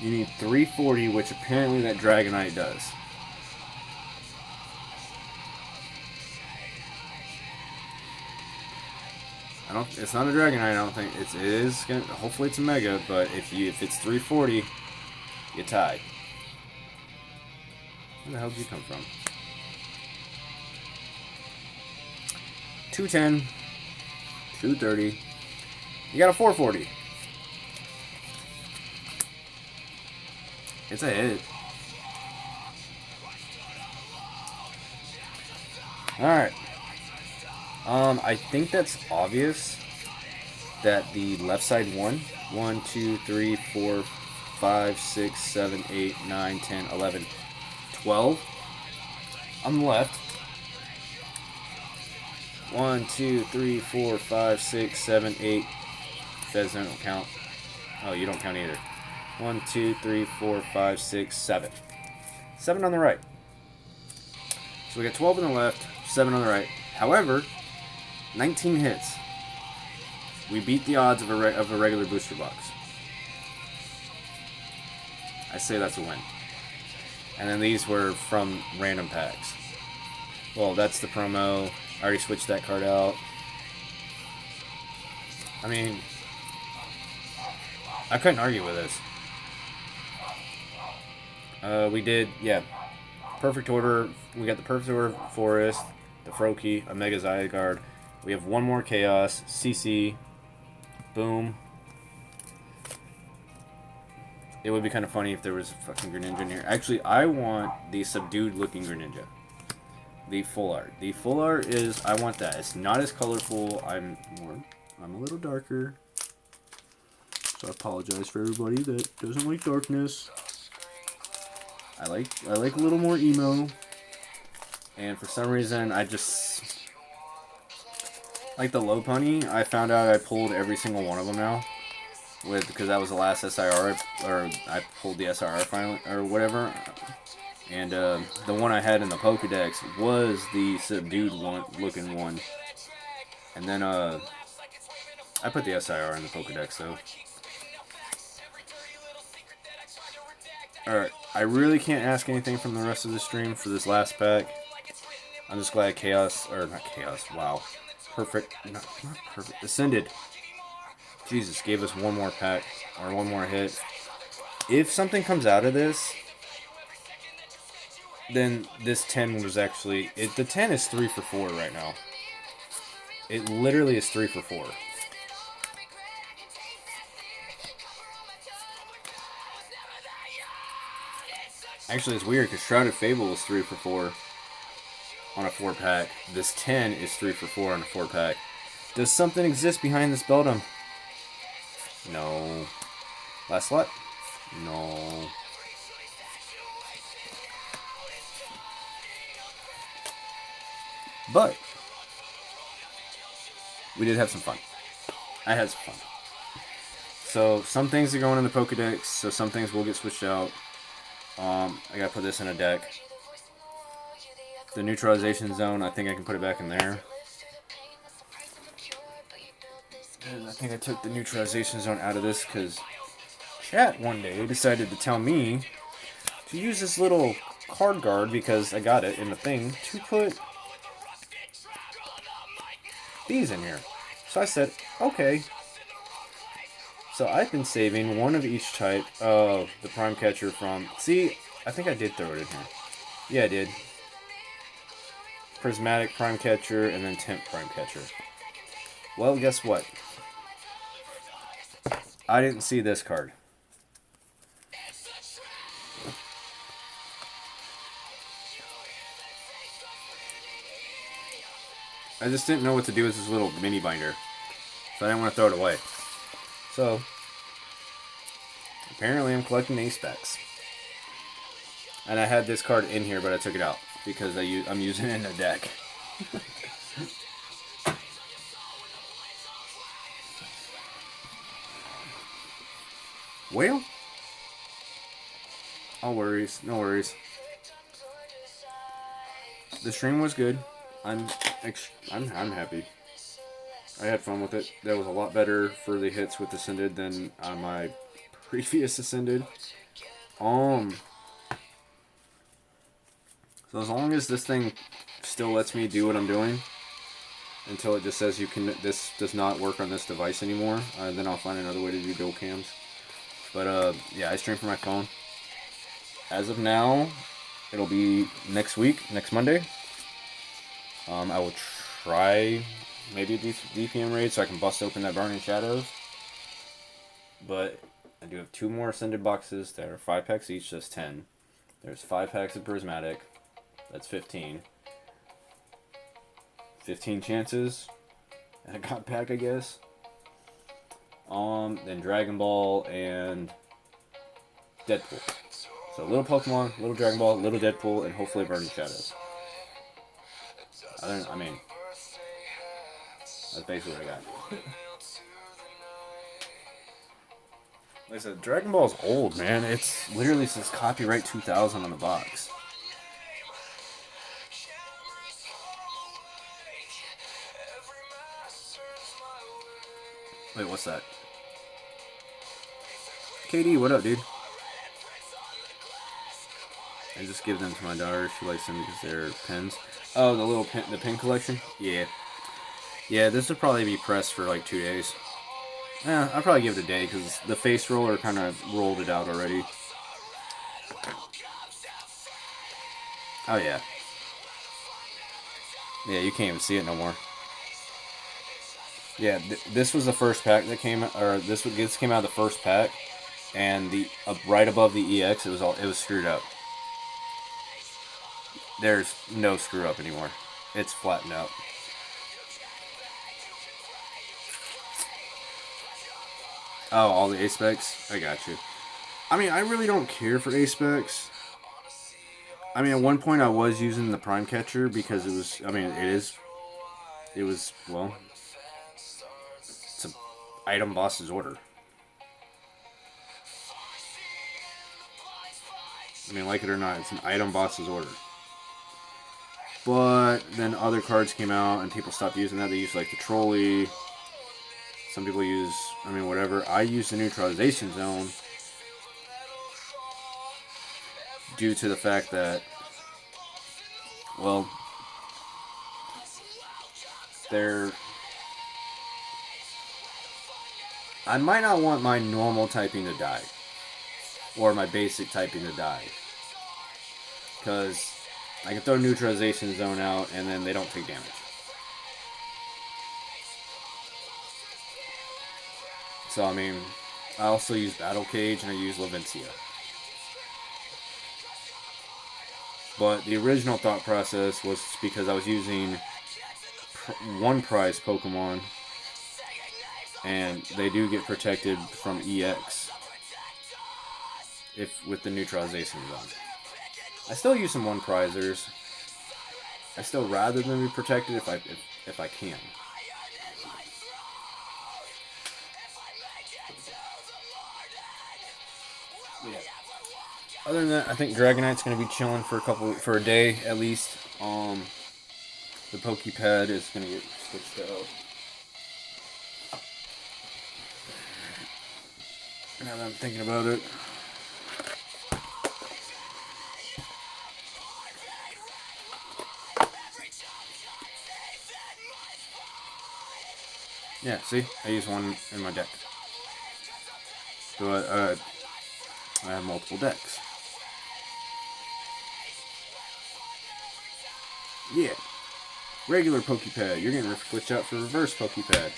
A: You need 340, which apparently that Dragonite does. It's not a Dragonite. I don't think it is. Hopefully, it's a Mega. But if it's 340, you tie. Where the hell did you come from? 210, 230. You got a 440. It's a hit. Alright. I think that's obvious that the left side won. 1, 2, 3, 4, 5, 6, 7, 8, 9, 10, 11, 12 on the left. 1, 2, 3, 4, 5, 6, 7, 8. Says don't count. Oh, you don't count either. 1, 2, 3, 4, 5, 6, 7. 7 on the right. So we got 12 on the left, 7 on the right. However, 19 hits. We beat the odds of a regular booster box. I say that's a win. And then these were from random packs. Well, that's the promo. I already switched that card out. I mean, I couldn't argue with this. We did, yeah. Perfect order. We got the perfect order Forest, the Froakie, a Mega Zygarde. We have one more Chaos, CC, boom. It would be kind of funny if there was a fucking Greninja in here. Actually, I want the subdued looking Greninja. The full art. The full art is, I want that. It's not as colorful. I'm a little darker. So I apologize for everybody that doesn't like darkness. I like a little more emo. And for some reason, I just like the low pony. I found out I pulled every single one of them now, because that was the last SIR, or I pulled the SIR finally, or whatever. And the one I had in the Pokedex was the subdued looking one. And then I put the SIR in the Pokedex though. Alright, I really can't ask anything from the rest of the stream for this last pack. I'm just glad Chaos, or not Chaos, wow. Perfect, not perfect, Ascended. Jesus, gave us one more pack, or one more hit. If something comes out of this, then this 10 was actually, the 10 is 3 for 4 right now. It literally is 3 for 4. Actually, it's weird because Shrouded Fable was 3 for 4 on a 4-pack. This 10 is 3 for 4 on a 4-pack. Does something exist behind this Beldum? No. Last slot? No. But we did have some fun. I had some fun. So some things are going in the Pokedex, so some things will get switched out. I gotta put this in a deck. The neutralization zone, I think I can put it back in there. And I think I took the neutralization zone out of this because chat one day decided to tell me to use this little card guard, because I got it in the thing, to put these in here. So I said, okay. So I've been saving one of each type of the Prime Catcher from... See, I think I did throw it in here. Yeah, I did. Prismatic Prime Catcher and then Temp Prime Catcher. Well, guess what? I didn't see this card. I just didn't know what to do with this little mini binder. So I didn't want to throw it away. So, apparently I'm collecting ace packs. And I had this card in here, but I took it out because I'm using it in a deck. Well, no worries, no worries. The stream was good. I'm happy. I had fun with it. That was a lot better for the hits with Ascended than on my previous Ascended. So as long as this thing still lets me do what I'm doing, until it just says this does not work on this device anymore, then I'll find another way to do dual cams. But yeah, I stream from my phone. As of now, it'll be next week, next Monday. I will try maybe a DPM raid so I can bust open that Burning Shadows. But I do have 2 more Ascended boxes that are 5 packs each, that's 10. There's 5 packs of Prismatic, that's 15. 15 chances at a God pack, I guess. Then Dragon Ball and Deadpool. So little Pokemon, little Dragon Ball, little Deadpool, and hopefully Burning Shadows. I mean, that's basically what I got. Like I said, Dragon Ball's old, man. It's literally says copyright 2000 on the box. Wait, what's that? KD, what up, dude? I just give them to my daughter. She likes them because they're pens. Oh, the little pen, the pen collection? Yeah. Yeah, this would probably be pressed for like 2 days. I'll probably give it a day because the face roller kind of rolled it out already. Oh, yeah. Yeah, you can't even see it no more. Yeah, this was the first pack that came, or this came out of the first pack, and the right above the EX, it was screwed up. There's no screw up anymore. It's flattened out. Oh, all the A-Specs? I got you. I mean, I really don't care for A-Specs. I mean, at one point I was using the Prime Catcher because it was, I mean, it was, well, it's an item boss's order. I mean, like it or not, it's an item boss's order. But then other cards came out and people stopped using that. They used like the trolley. Some people use, I mean, whatever. I use the neutralization zone due to the fact that, well, I might not want my normal typing to die. Or my basic typing to die. Because I can throw neutralization zone out and then they don't take damage. So, I mean, I also use Battle Cage and I use Levincia. But the original thought process was because I was using one prize Pokemon and they do get protected from EX with the neutralization zone. I still use some one prizers. I still rather than be protected if I can. Yeah. Other than that, I think Dragonite's gonna be chilling for a day at least. The Pokepad is gonna get switched out. Now that I'm thinking about it. Yeah, see? I use one in my deck. So I have multiple decks. Yeah. Regular Pokepad. You're going to switch out for reverse Pokepad.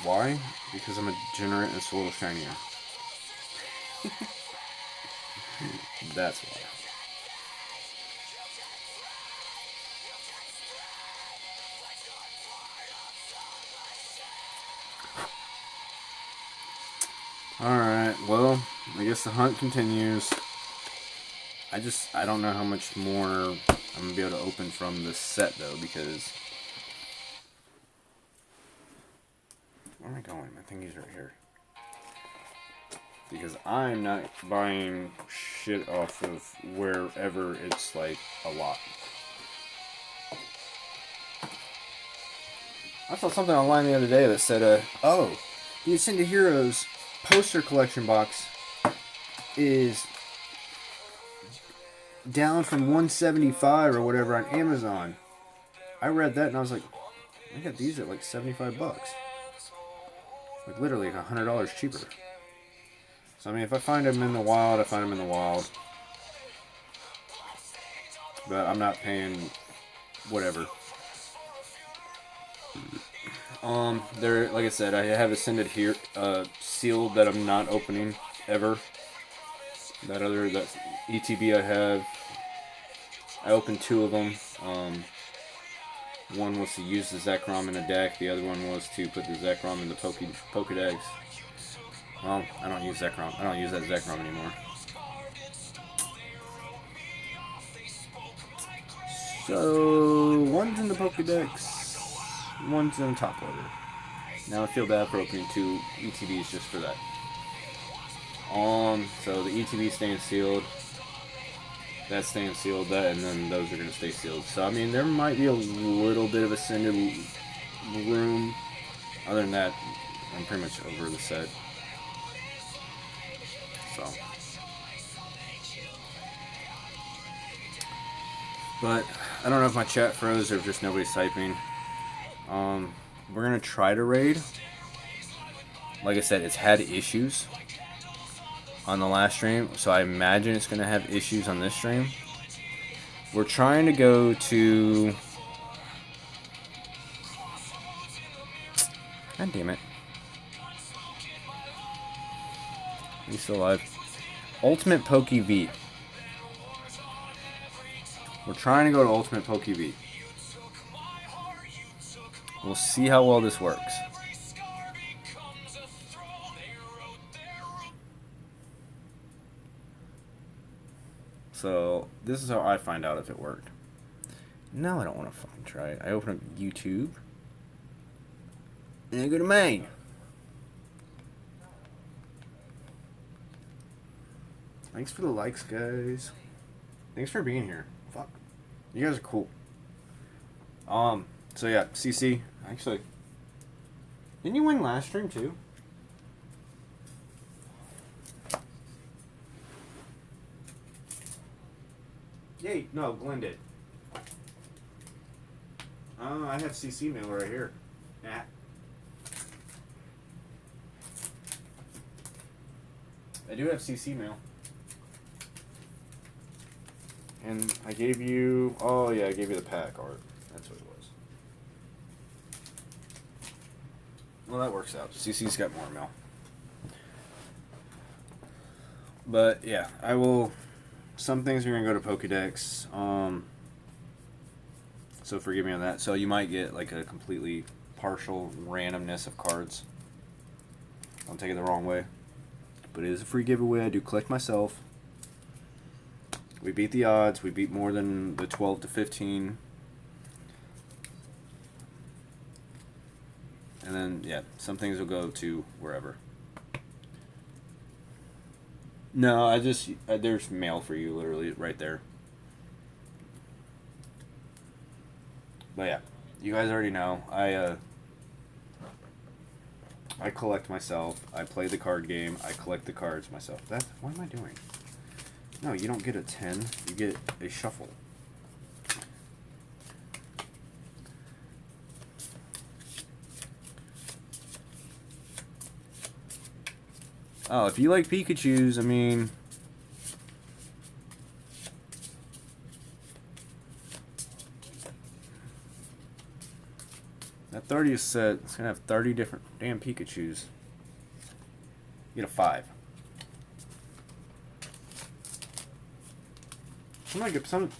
A: Why? Because I'm a degenerate and it's a little shinier. That's why. Alright, well, I guess the hunt continues. I don't know how much more I'm going to be able to open from this set, though, because... Where am I going? My thingy's right here. Because I'm not buying shit off of wherever it's, like, a lot. I saw something online the other day that said, oh, the Ascended Heroes poster collection box is down from 175 or whatever on Amazon. I read that and I was like, I got these at like 75 bucks. Like literally like $100 cheaper. So I mean, if I find them in the wild, I find them in the wild. But I'm not paying whatever. There, like I said, I have Ascended here, sealed that I'm not opening ever. That ETB I have, I opened 2 of them. One was to use the Zekrom in a deck. The other one was to put the Zekrom in the Pokédex. Well, I don't use Zekrom. I don't use that Zekrom anymore. So one's in the Pokédex, one's in the top loader. Now I feel bad for opening 2 ETBs just for that. So the ETB staying sealed. That's staying sealed, and then those are going to stay sealed. So, I mean, there might be a little bit of Ascended room. Other than that, I'm pretty much over the set. So. But, I don't know if my chat froze or if just nobody's typing. We're going to try to raid. Like I said, it's had issues on the last stream, so I imagine it's going to have issues on this stream. We're trying to go to... God damn it. Are you still alive? Ultimate Poke V. We're trying to go to Ultimate Poke V. We'll see how well this works. So, this is how I find out if it worked. No, I don't want to fucking try it. I open up YouTube. And I go to main. Thanks for the likes, guys. Thanks for being here. Fuck. You guys are cool. So yeah, CC. Actually, didn't you win last stream too? Yay, no, Glenn did. I have CC mail right here. Nah. I do have CC mail. And I gave you... Oh, yeah, I gave you the pack art. That's what it was. Well, that works out. CC's got more mail. But, yeah, I will... Some things are going to go to Pokédex. So forgive me on that. So you might get like a completely partial randomness of cards. Don't take it the wrong way. But it is a free giveaway. I do collect myself. We beat the odds. We beat more than the 12 to 15. And then, yeah, some things will go to wherever. No, I just... there's mail for you, literally, right there. But yeah, you guys already know. I collect myself. I play the card game. I collect the cards myself. What am I doing? No, you don't get a 10. You get a shuffle. Oh, if you like Pikachus, I mean... That 30th set, it's going to have 30 different damn Pikachus. You get a 5.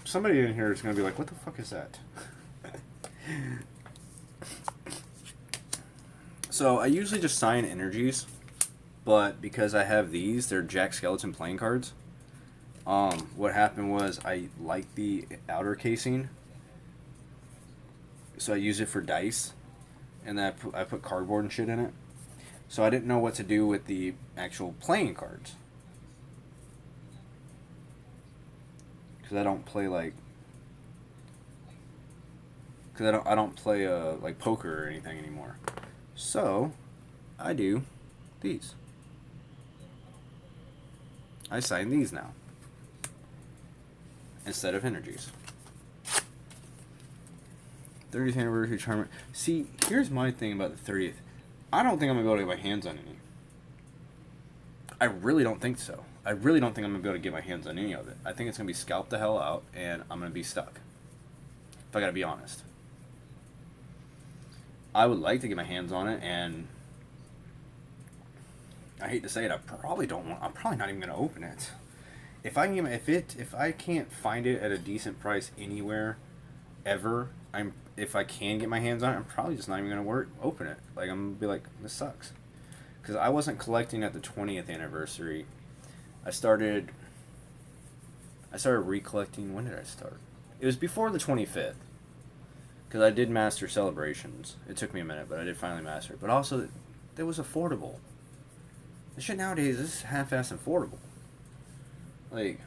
A: Somebody in here is going to be like, what the fuck is that? So, I usually just sign energies. But because I have these, they're Jack Skeleton playing cards. What happened was I liked the outer casing. So I use it for dice. And then I put cardboard and shit in it. So I didn't know what to do with the actual playing cards. Because I don't play like... because I don't play like poker or anything anymore. So I do these. I sign these now instead of energies. 30th anniversary tournament. See, here's my thing about the 30th. I don't think I'm gonna be able to get my hands on any. I really don't think so. I really don't think I'm gonna be able to get my hands on any of it. I think it's gonna be scalped the hell out, and I'm gonna be stuck. If I gotta be honest. I would like to get my hands on it, and I hate to say it, I probably don't want. I'm probably not even gonna open it. If I can get if I can't find it at a decent price anywhere, ever, if I can get my hands on it, I'm probably just not even gonna open it. Like, I'm gonna be like, this sucks, because I wasn't collecting at the 20th anniversary. I started recollecting. When did I start? It was before the 25th, because I did master celebrations. It took me a minute, but I did finally master it. But also, it was affordable. The shit nowadays is half-assed affordable. Like,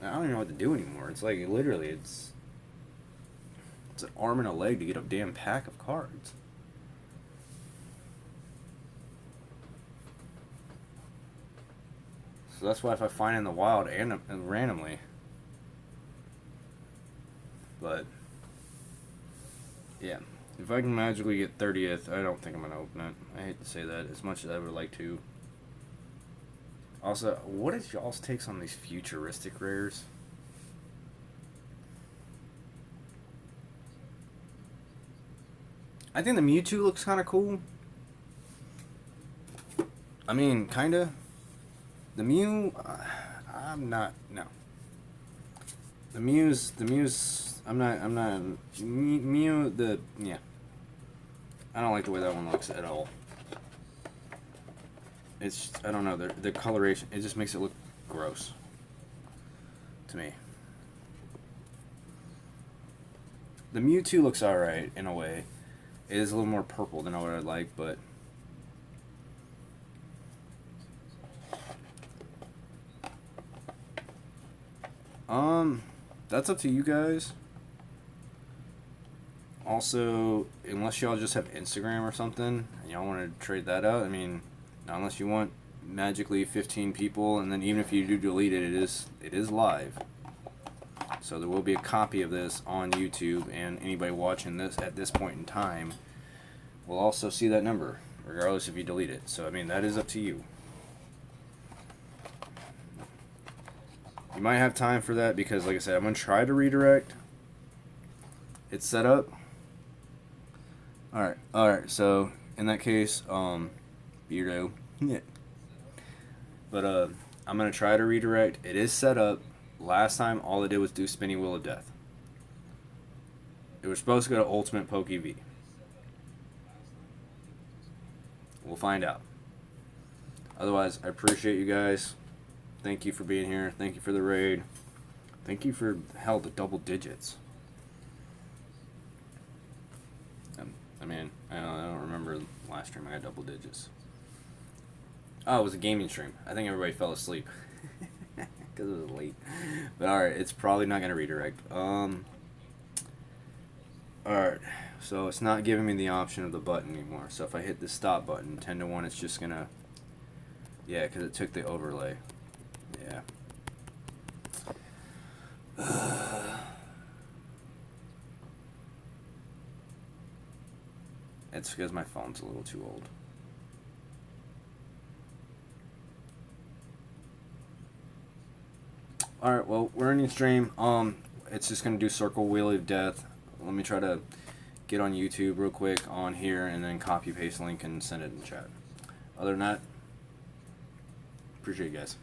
A: I don't even know what to do anymore. It's like, literally, it's an arm and a leg to get a damn pack of cards. So that's why if I find it in the wild and randomly. But, yeah. If I can magically get 30th, I don't think I'm going to open it. I hate to say that, as much as I would like to. Also, what is y'all's takes on these futuristic rares? I think the Mewtwo looks kind of cool. I mean, kind of. The Mew, I'm not, no. The Mew's, I'm not, Mew, yeah. I don't like the way that one looks at all. It's just, I don't know, the coloration, it just makes it look gross to me. The Mewtwo looks alright in a way. It is a little more purple than what I'd like, but that's up to you guys. Also, unless y'all just have Instagram or something and y'all want to trade that out, I mean, unless you want magically 15 people, and then even if you do delete it, it is live. So there will be a copy of this on YouTube, and anybody watching this at this point in time will also see that number, regardless if you delete it. So, I mean, that is up to you. You might have time for that because, like I said, I'm going to try to redirect. It's set up. Alright, so in that case, Beardo. Yeah. But, I'm going to try to redirect. It is set up. Last time, all it did was do Spinning Wheel of Death. It was supposed to go to Ultimate Poke V. We'll find out. Otherwise, I appreciate you guys. Thank you for being here. Thank you for the raid. Thank you for, hell, the double digits. I mean, I don't remember last stream I got double digits. Oh, it was a gaming stream. I think everybody fell asleep. Because it was late. But alright, it's probably not going to redirect. Alright, so it's not giving me the option of the button anymore. So if I hit the stop button, 10 to 1, it's just going to... Yeah, because it took the overlay. Yeah. It's because my phone's a little too old. Alright, well, we're ending stream. It's just going to do Circle Wheel of Death. Let me try to get on YouTube real quick on here and then copy paste link and send it in chat. Other than that, appreciate you guys.